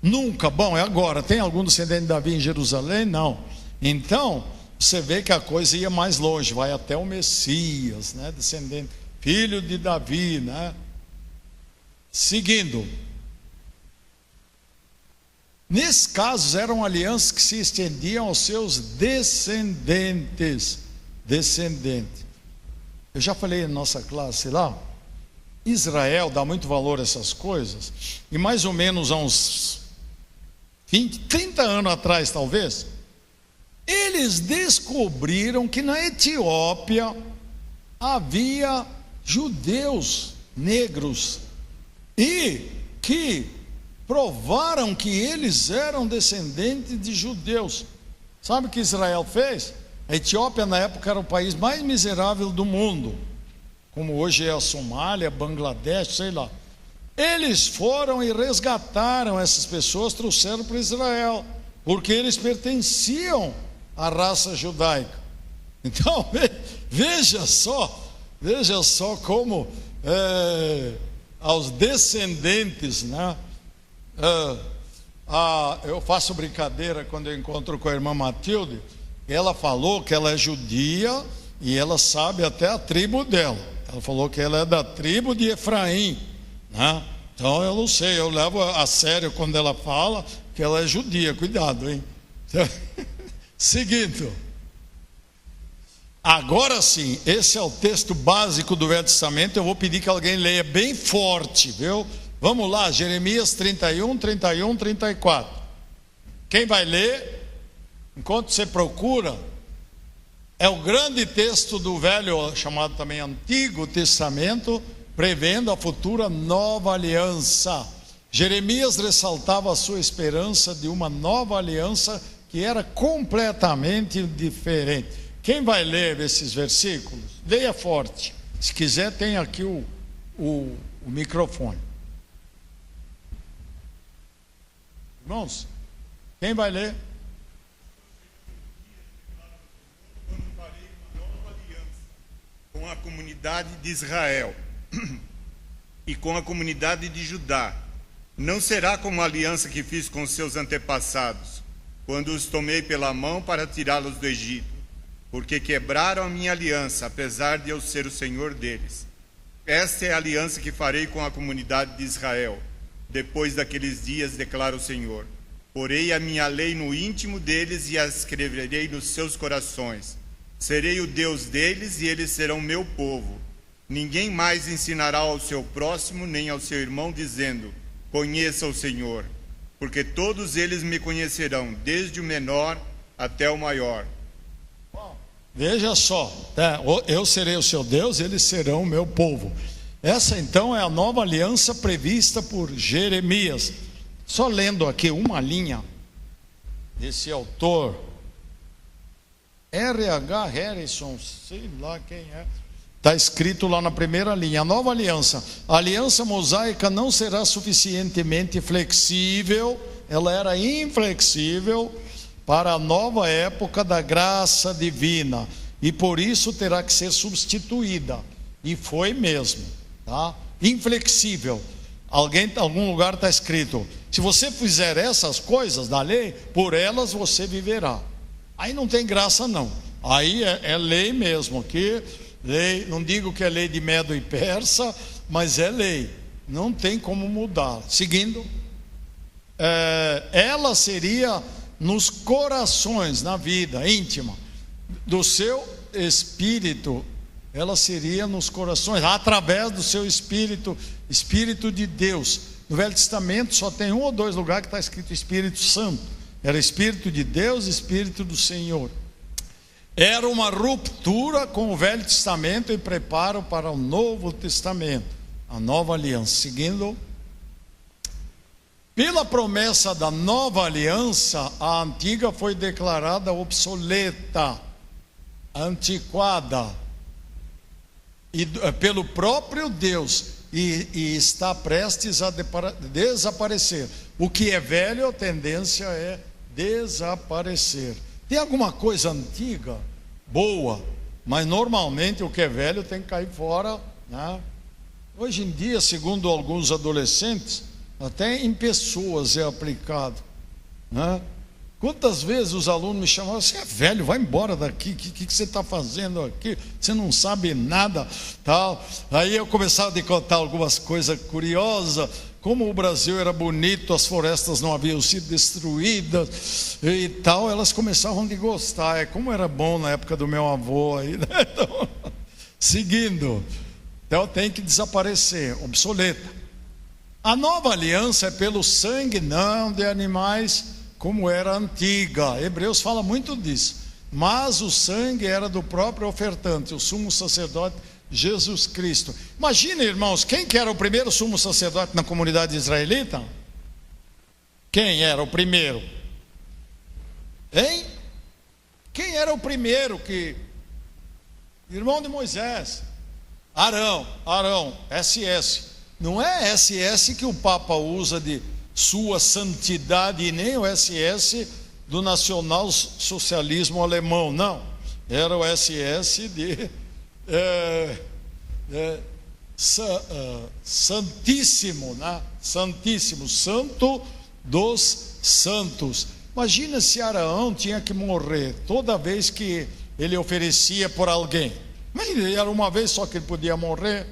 Nunca. Bom, é agora. Tem algum descendente de Davi em Jerusalém? Não. Então, você vê que a coisa ia mais longe, vai até o Messias, né, descendente, filho de Davi, né? Seguindo. Nesses casos eram alianças que se estendiam aos seus descendentes. Eu já falei na nossa classe lá, Israel dá muito valor a essas coisas, e mais ou menos há uns 20, 30 anos atrás talvez, eles descobriram que na Etiópia havia judeus negros e que provaram que eles eram descendentes de judeus. Sabe o que Israel fez? A Etiópia na época era o país mais miserável do mundo, como hoje é a Somália, Bangladesh, sei lá. Eles foram e resgataram essas pessoas, trouxeram para Israel, porque eles pertenciam à raça judaica. Então, veja só como aos descendentes, né? Eu faço brincadeira quando eu encontro com a irmã Matilde. Ela falou que ela é judia e ela sabe até a tribo dela. Ela falou que ela é da tribo de Efraim, né? Então eu não sei, eu levo a sério quando ela fala que ela é judia. Cuidado, hein? Seguindo. Agora sim, esse é o texto básico do Velho Testamento. Eu vou pedir que alguém leia bem forte, viu? Vamos lá, Jeremias 31, 31, 34. Quem vai ler? Enquanto você procura, é o grande texto do Velho, chamado também Antigo Testamento, prevendo a futura nova aliança. Jeremias ressaltava a sua esperança de uma nova aliança que era completamente diferente. Quem vai ler esses versículos? Leia forte. Se quiser, tem aqui o microfone. Irmãos, quem vai ler? Quando farei uma nova aliança com a comunidade de Israel e com a comunidade de Judá. Não será como a aliança que fiz com seus antepassados, quando os tomei pela mão para tirá-los do Egito, porque quebraram a minha aliança, apesar de eu ser o Senhor deles. Esta é a aliança que farei com a comunidade de Israel. Depois daqueles dias, declara o Senhor, porei a minha lei no íntimo deles e a escreverei nos seus corações. Serei o Deus deles e eles serão meu povo. Ninguém mais ensinará ao seu próximo nem ao seu irmão, dizendo, conheça o Senhor, porque todos eles me conhecerão, desde o menor até o maior. Veja só, eu serei o seu Deus, eles serão o meu povo. Essa então é a nova aliança prevista por Jeremias. Só lendo aqui uma linha desse autor, R.H. Harrison, sei lá quem é. Está escrito lá na primeira linha, a nova aliança. A aliança mosaica não será suficientemente flexível, ela era inflexível para a nova época da graça divina, e por isso terá que ser substituída, e foi mesmo, tá? Inflexível. Algum lugar está escrito, se você fizer essas coisas da lei, por elas você viverá. Aí não tem graça não, aí é lei mesmo, que lei, não digo que é lei de Medo e Persa, mas é lei, não tem como mudar. Seguindo, ela seria nos corações, na vida íntima do seu espírito, ela seria nos corações, através do seu espírito, Espírito de Deus. No Velho Testamento só tem um ou dois lugares que está escrito Espírito Santo, era Espírito de Deus, Espírito do Senhor. Era uma ruptura com o Velho Testamento e preparo para o Novo Testamento, a nova aliança. Seguindo, pela promessa da nova aliança, a antiga foi declarada obsoleta, antiquada, e pelo próprio Deus, e está prestes a desaparecer. O que é velho, a tendência é desaparecer. Tem alguma coisa antiga, boa, mas normalmente o que é velho tem que cair fora, né? Hoje em dia, segundo alguns adolescentes, até em pessoas é aplicado, né? Quantas vezes os alunos me chamavam, você é velho, vai embora daqui, o que você está fazendo aqui? Você não sabe nada, tal. Aí eu começava a contar algumas coisas curiosas, como o Brasil era bonito, as florestas não haviam sido destruídas e tal, elas começavam a gostar, como era bom na época do meu avô aí, né? Então, seguindo, então tem que desaparecer, obsoleta. A nova aliança é pelo sangue, não de animais, como era a antiga. Hebreus fala muito disso, mas o sangue era do próprio ofertante, o sumo sacerdote Jesus Cristo. Imagina, irmãos, quem que era o primeiro sumo sacerdote na comunidade israelita? Quem era o primeiro? Hein? Quem era o primeiro que... Irmão de Moisés, Arão, SS. Não é SS que o Papa usa de sua santidade, e nem o SS do nacional-socialismo alemão, não. Era o SS de Santíssimo, né? Santíssimo, Santo dos Santos. Imagina se Arão tinha que morrer toda vez que ele oferecia por alguém. Mas era uma vez só que ele podia morrer.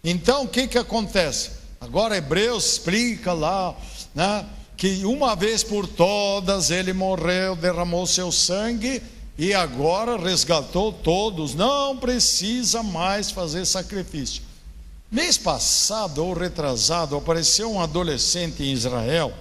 Então o que acontece? Agora Hebreus explica lá, né, que uma vez por todas ele morreu, derramou seu sangue e agora resgatou todos, não precisa mais fazer sacrifício. Mês passado ou retrasado apareceu um adolescente em Israel,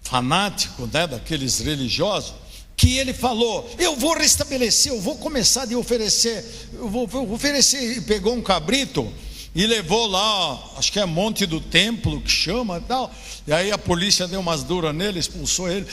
fanático, né, daqueles religiosos, que ele falou, eu vou restabelecer, eu vou começar a oferecer, eu vou oferecer, e pegou um cabrito e levou lá, acho que é Monte do Templo que chama e tal, e aí a polícia deu umas duras nele, expulsou ele,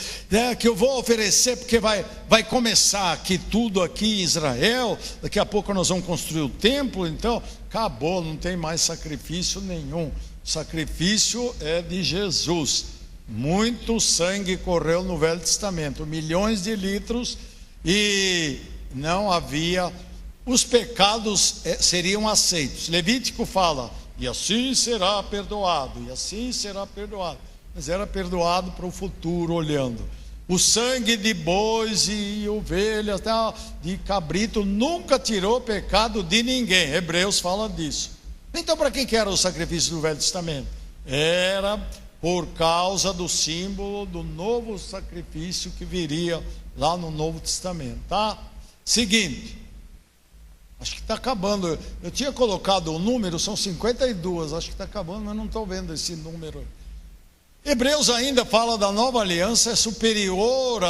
que eu vou oferecer porque vai começar aqui tudo aqui em Israel, daqui a pouco nós vamos construir o templo, então acabou, não tem mais sacrifício nenhum, sacrifício é de Jesus. Muito sangue correu no Velho Testamento, milhões de litros, e não havia, os pecados seriam aceitos. Levítico fala, e assim será perdoado, e assim será perdoado. Mas era perdoado para o futuro, olhando. O sangue de bois e ovelhas, de cabrito, nunca tirou pecado de ninguém. Hebreus fala disso. Então, para que era o sacrifício do Velho Testamento? Era por causa do símbolo do novo sacrifício que viria lá no Novo Testamento, tá? Seguinte, acho que está acabando. Eu tinha colocado o número, são 52, acho que está acabando, mas não estou vendo esse número. Hebreus ainda fala da nova aliança, é superior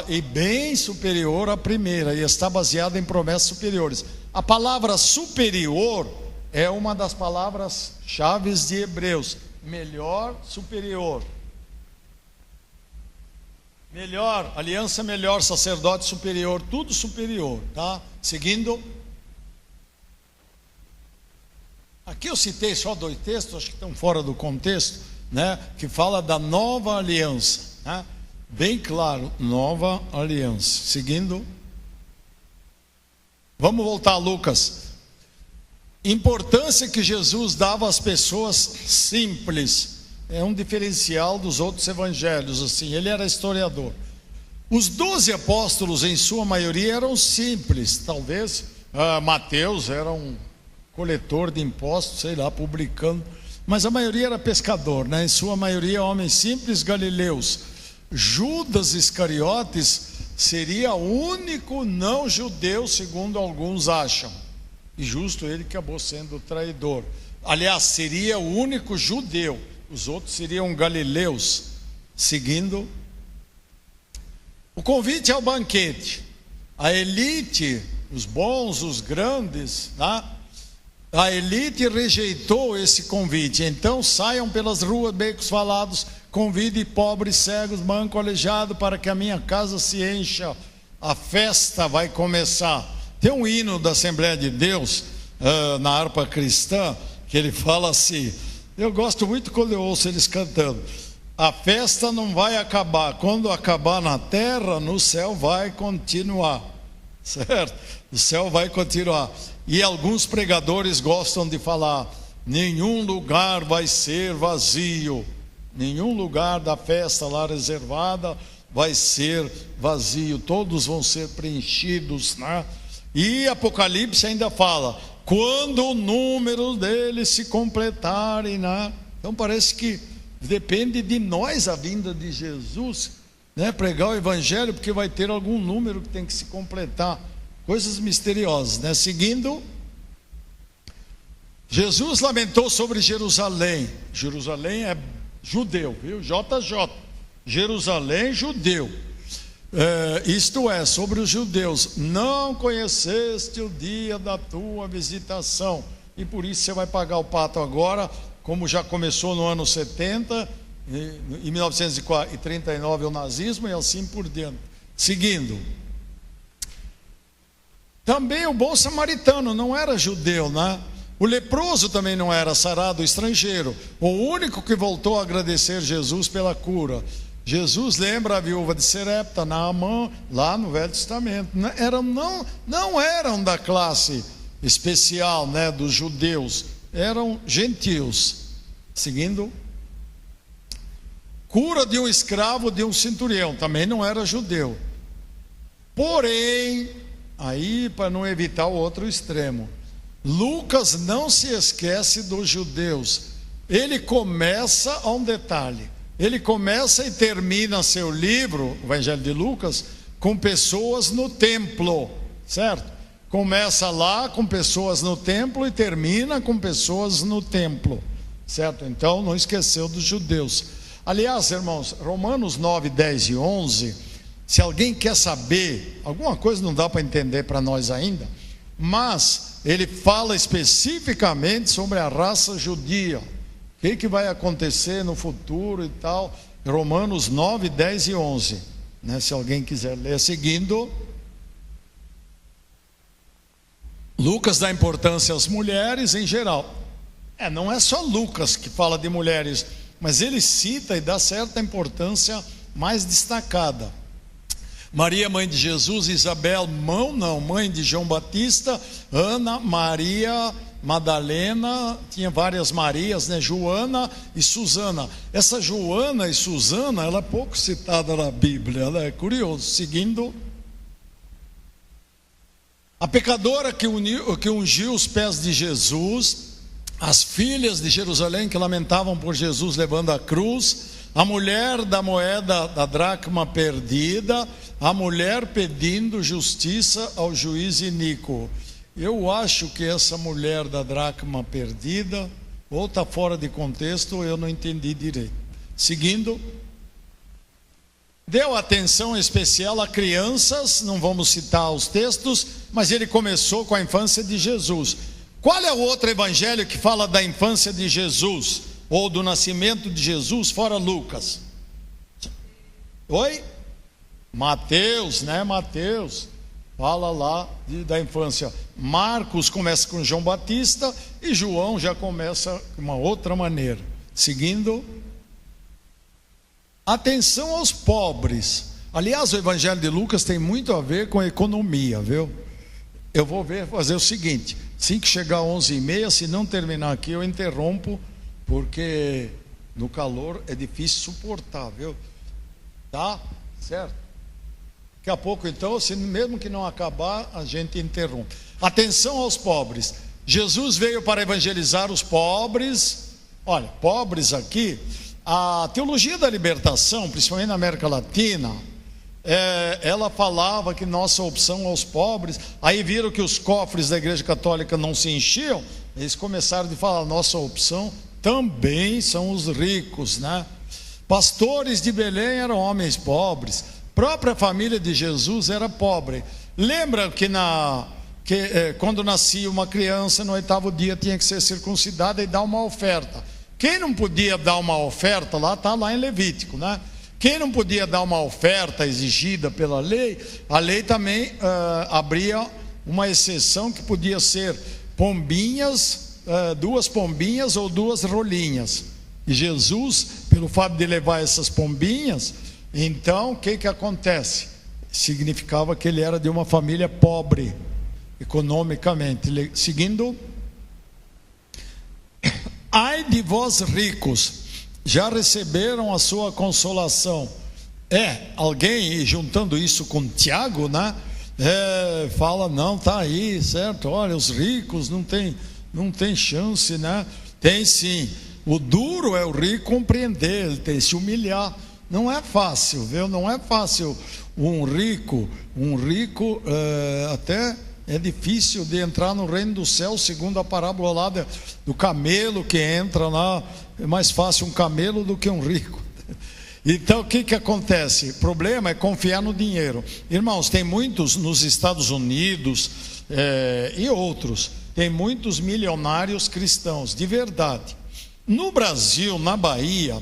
e bem superior à primeira, e está baseada em promessas superiores. A palavra superior é uma das palavras-chave de Hebreus. Melhor, superior. Melhor, aliança melhor, sacerdote superior, tudo superior, tá? Seguindo. Aqui eu citei só 2 textos, acho que estão fora do contexto, né? Que fala da nova aliança, né? Bem claro, nova aliança. Seguindo. Vamos voltar a Lucas. Importância que Jesus dava às pessoas simples. É um diferencial dos outros evangelhos, assim. Ele era historiador. Os 12 apóstolos, em sua maioria, eram simples. Talvez Mateus era um coletor de impostos, sei lá, publicano. Mas a maioria era pescador, né? Em sua maioria, homens simples galileus. Judas Iscariotes seria o único não judeu, segundo alguns acham. E justo ele que acabou sendo traidor. Aliás, seria o único judeu. Os outros seriam galileus. Seguindo. O convite ao banquete. A elite, os bons, os grandes, né? A elite rejeitou esse convite. Então saiam pelas ruas, becos falados, convide pobres, cegos, manco, aleijado, para que a minha casa se encha. A festa vai começar. Tem um hino da Assembleia de Deus, na harpa cristã, que ele fala assim, eu gosto muito quando eu ouço eles cantando, a festa não vai acabar, quando acabar na terra, no céu vai continuar, certo? O céu vai continuar. E alguns pregadores gostam de falar, nenhum lugar vai ser vazio, nenhum lugar da festa lá reservada vai ser vazio, todos vão ser preenchidos, né? E Apocalipse ainda fala, quando o número deles se completarem, né? Então parece que depende de nós a vinda de Jesus, né? Pregar o evangelho, porque vai ter algum número que tem que se completar, coisas misteriosas, né? Seguindo, Jesus lamentou sobre Jerusalém. Jerusalém é judeu, viu? JJ, Jerusalém judeu. Isto é, sobre os judeus, não conheceste o dia da tua visitação, e por isso você vai pagar o pato agora, como já começou no ano 70, em 1939 o nazismo, e assim por diante. Seguindo, também o bom samaritano não era judeu, né? O leproso também não era, sarado, estrangeiro, o único que voltou a agradecer Jesus pela cura. Jesus lembra a viúva de Serepta, Naamã, lá no Velho Testamento. Não eram da classe especial, né, dos judeus, eram gentios. Seguindo. Cura de um escravo de um centurião, também não era judeu. Porém, aí para não evitar o outro extremo, Lucas não se esquece dos judeus. Ele começa a um detalhe. Ele começa e termina seu livro, o Evangelho de Lucas, com pessoas no templo, certo? Começa lá com pessoas no templo e termina com pessoas no templo, certo? Então não esqueceu dos judeus. Aliás, irmãos, Romanos 9, 10 e 11, se alguém quer saber, alguma coisa não dá para entender para nós ainda, mas ele fala especificamente sobre a raça judia. O que vai acontecer no futuro e tal, Romanos 9, 10 e 11, né? Se alguém quiser ler. Seguindo, Lucas dá importância às mulheres em geral. Não é só Lucas que fala de mulheres, mas ele cita e dá certa importância mais destacada. Maria, mãe de Jesus, Isabel, mãe de João Batista, Ana, Maria Madalena, tinha várias Marias, né? Joana e Susana. Essa Joana e Susana, ela é pouco citada na Bíblia, ela é curiosa. Seguindo, a pecadora que ungiu os pés de Jesus, as filhas de Jerusalém que lamentavam por Jesus levando a cruz, a mulher da moeda da dracma perdida, a mulher pedindo justiça ao juiz iníquo. Eu acho que essa mulher da dracma perdida, ou está fora de contexto, ou eu não entendi direito. Seguindo, deu atenção especial a crianças, não vamos citar os textos, mas ele começou com a infância de Jesus. Qual é o outro evangelho que fala da infância de Jesus, ou do nascimento de Jesus, fora Lucas? Oi? Mateus, né? Mateus fala lá da infância. Marcos começa com João Batista e João já começa de uma outra maneira. Seguindo, atenção aos pobres. Aliás, o evangelho de Lucas tem muito a ver com economia, viu? Eu vou fazer o seguinte: assim que chegar às 11h30, se não terminar aqui, eu interrompo, porque no calor é difícil suportar, viu? Tá? Certo? Daqui a pouco, então, mesmo que não acabar, a gente interrompe. Atenção aos pobres. Jesus veio para evangelizar os pobres. Olha, pobres aqui, a teologia da libertação, principalmente na América Latina, ela falava que nossa opção aos pobres, aí viram que os cofres da Igreja Católica não se enchiam, eles começaram a falar, nossa opção também são os ricos, né? Pastores de Belém eram homens pobres, própria família de Jesus era pobre. Lembra que quando nascia uma criança, no 8º dia tinha que ser circuncidada e dar uma oferta. Quem não podia dar uma oferta, está lá em Levítico, né? Quem não podia dar uma oferta exigida pela lei, a lei também abria uma exceção que podia ser pombinhas, 2 pombinhas ou 2 rolinhas. E Jesus, pelo fato de levar essas pombinhas, então o que acontece? Significava que ele era de uma família pobre, economicamente. Seguindo, ai de vós ricos, já receberam a sua consolação. Alguém, juntando isso com Tiago, né? Fala, não, tá aí, certo? Olha, os ricos não tem chance, né? Tem sim. O duro é o rico compreender, ele tem que se humilhar. Não é fácil, viu? Não é fácil. Um rico até é difícil de entrar no reino do céu, segundo a parábola lá do camelo que entra lá. É mais fácil um camelo do que um rico. Então o que acontece? O problema é confiar no dinheiro. Irmãos, tem muitos nos Estados Unidos e outros, tem muitos milionários cristãos, de verdade. No Brasil, na Bahia,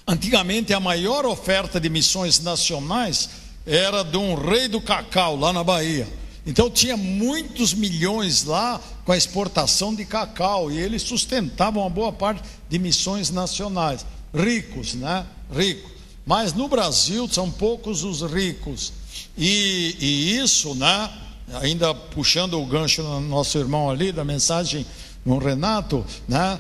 antigamente a maior oferta de missões nacionais era de um rei do cacau lá na Bahia. Então tinha muitos milhões lá com a exportação de cacau, e eles sustentavam uma boa parte de missões nacionais. Ricos, né? Ricos. Mas no Brasil são poucos os ricos. E isso, né? Ainda puxando o gancho no nosso irmão ali da mensagem, no Renato, né?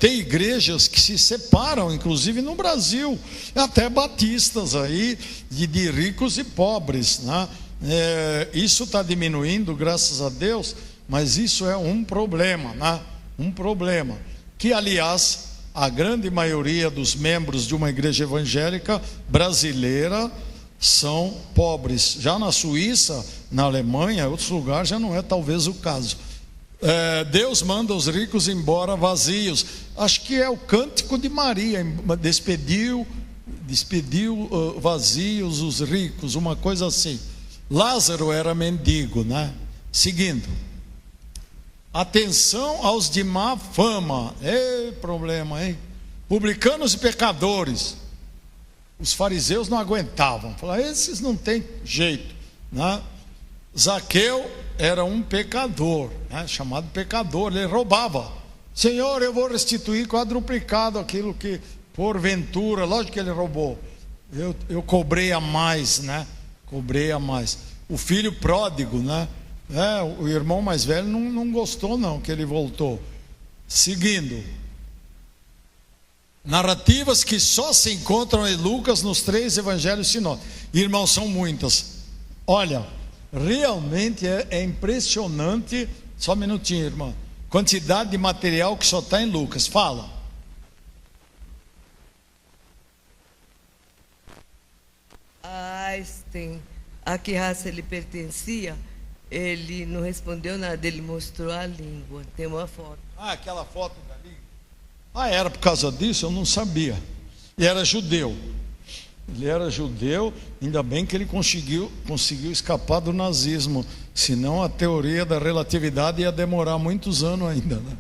Tem igrejas que se separam, inclusive no Brasil, até batistas aí, de ricos e pobres, né? Isso está diminuindo, graças a Deus, mas isso é um problema, né? Um problema, que aliás, a grande maioria dos membros de uma igreja evangélica brasileira são pobres. Já na Suíça, na Alemanha, em outros lugares já não é talvez o caso. Deus manda os ricos embora vazios. Acho que é o cântico de Maria, despediu vazios os ricos, uma coisa assim. Lázaro era mendigo, né? Seguindo, atenção aos de má fama. Problema, hein? Publicanos e pecadores. Os fariseus não aguentavam, falaram, esses não tem jeito, né? Zaqueu era um pecador, né? Chamado pecador, ele roubava, Senhor, eu vou restituir quadruplicado aquilo que porventura, lógico que ele roubou, eu cobrei a mais, né? Cobrei a mais. O filho pródigo, né? O irmão mais velho não gostou não que ele voltou. Seguindo, narrativas que só se encontram em Lucas nos 3 evangelhos sinóticos. Irmãos, são muitas. Olha, realmente é impressionante. Só um minutinho, irmã. Quantidade de material que só está em Lucas. Fala. A Einstein, a que raça ele pertencia, ele não respondeu nada, ele mostrou a língua. Tem uma foto. Aquela foto da língua. Era por causa disso? Eu não sabia. E era judeu. Ele era judeu, ainda bem que ele conseguiu escapar do nazismo, senão a teoria da relatividade ia demorar muitos anos ainda, né?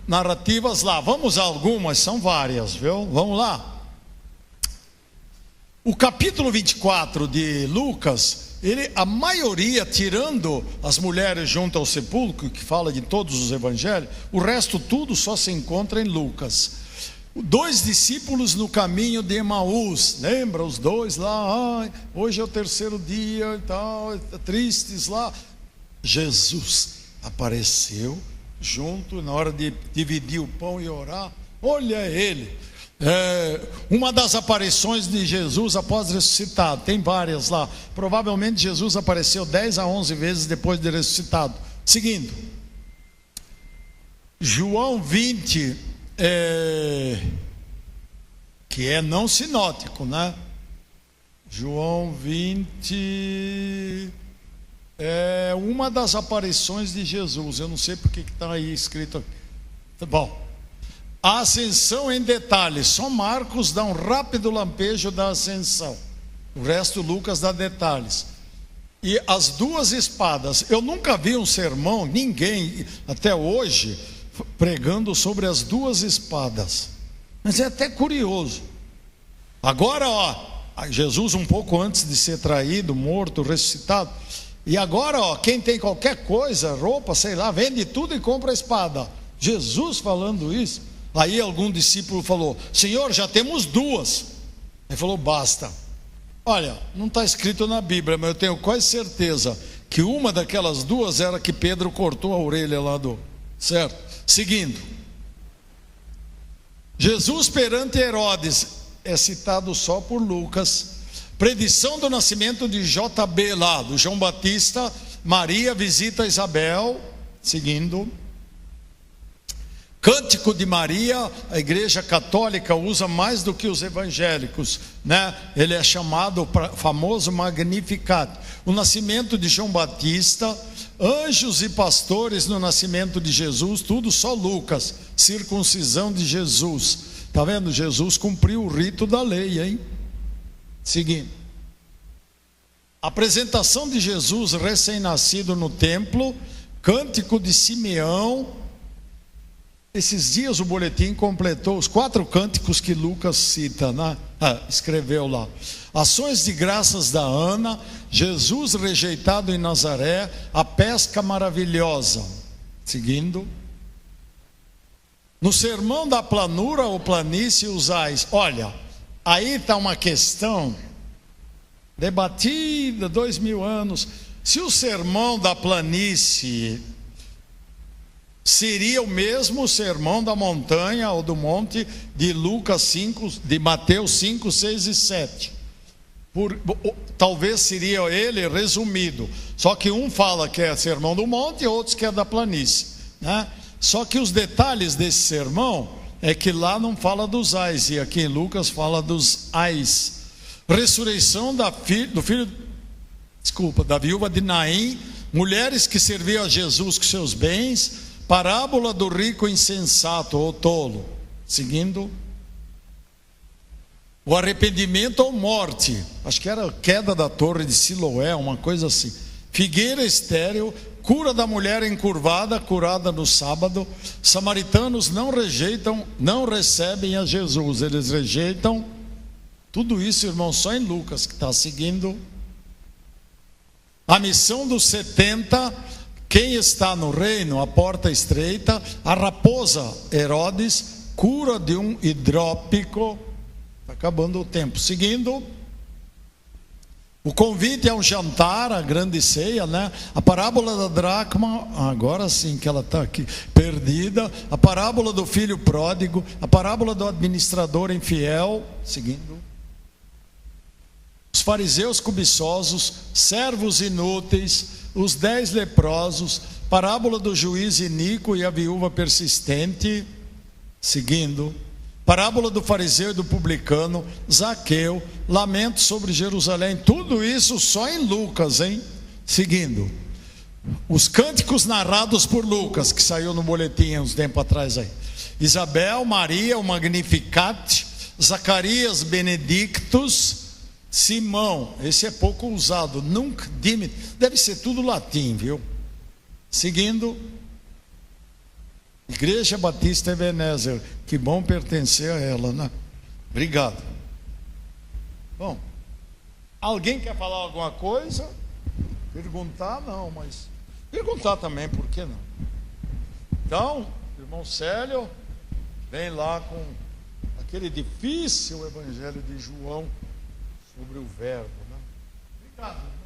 Narrativas lá, vamos a algumas, são várias, viu? Vamos lá. O capítulo 24 de Lucas, a maioria, tirando as mulheres junto ao sepulcro, que fala de todos os evangelhos, o resto tudo só se encontra em Lucas. 2 discípulos no caminho de Emaús, lembra os dois lá? Hoje é o 3º dia e tal, tristes lá. Jesus apareceu junto na hora de dividir o pão e orar. Olha ele. Uma das aparições de Jesus após ressuscitado, tem várias lá. Provavelmente Jesus apareceu 10 a 11 vezes depois de ressuscitado. Seguindo, João 20, que é não sinótico, né? João 20 é uma das aparições de Jesus. Eu não sei porque que está aí escrito aqui. Tá bom. A ascensão em detalhes, só Marcos dá um rápido lampejo da ascensão, o resto Lucas dá detalhes. E as 2 espadas, eu nunca vi um sermão, ninguém até hoje, pregando sobre as 2 espadas, mas é até curioso. Agora, Jesus um pouco antes de ser traído, morto, ressuscitado, e agora, quem tem qualquer coisa, roupa, sei lá, vende tudo e compra a espada. Jesus falando isso. Aí algum discípulo falou: Senhor, já temos 2. Ele falou: basta. Olha, não está escrito na Bíblia, mas eu tenho quase certeza que uma daquelas 2 era que Pedro cortou a orelha lá do... Certo? Seguindo, Jesus perante Herodes é citado só por Lucas. Predição do nascimento de JB lá, do João Batista. Maria visita Isabel. Seguindo, Cântico de Maria, a Igreja Católica usa mais do que os evangélicos, né? Ele é chamado famoso Magnificat. O nascimento de João Batista, anjos e pastores no nascimento de Jesus, tudo só Lucas. Circuncisão de Jesus. Tá vendo? Jesus cumpriu o rito da lei, hein? Seguindo. Apresentação de Jesus recém-nascido no templo, Cântico de Simeão. Esses dias o boletim completou os 4 cânticos que Lucas cita, né? Escreveu lá. Ações de graças da Ana, Jesus rejeitado em Nazaré, a pesca maravilhosa. Seguindo. No sermão da planura ou planície usais. Olha, aí está uma questão debatida 2000 anos. Se o sermão da planície seria o mesmo sermão da montanha ou do monte de Lucas 5, de Mateus 5, 6 e 7. Talvez seria ele resumido. Só que um fala que é sermão do monte e outros que é da planície, né? Só que os detalhes desse sermão é que lá não fala dos ais, e aqui em Lucas fala dos ais. Ressurreição da viúva de Naim, mulheres que serviam a Jesus com seus bens. Parábola do rico insensato ou tolo. Seguindo. O arrependimento ou morte. Acho que era a queda da torre de Siloé, uma coisa assim. Figueira estéril, cura da mulher encurvada, curada no sábado. Samaritanos não recebem a Jesus, eles rejeitam. Tudo isso, irmão, só em Lucas que está seguindo. A missão dos 70, Quem está no reino, a porta estreita, a raposa Herodes, cura de um hidrópico. Está acabando o tempo. Seguindo, o convite ao jantar, a grande ceia, né? A parábola da dracma, agora sim que ela está aqui, perdida. A parábola do filho pródigo, a parábola do administrador infiel. Seguindo, os fariseus cobiçosos, servos inúteis, os 10 leprosos, parábola do juiz iníquo e a viúva persistente. Seguindo, parábola do fariseu e do publicano, Zaqueu, lamento sobre Jerusalém. Tudo isso só em Lucas, hein? Seguindo, os cânticos narrados por Lucas, que saiu no boletim uns tempo atrás aí. Isabel, Maria, o Magnificat, Zacarias, Benedictus, Simão, esse é pouco usado, nunca, deve ser tudo latim, viu? Seguindo, Igreja Batista Ebenezer, que bom pertencer a ela, né? Obrigado. Bom, alguém quer falar alguma coisa? Perguntar não, mas perguntar também, por que não? Então, irmão Célio, vem lá com aquele difícil evangelho de João sobre o verbo, né? Obrigado.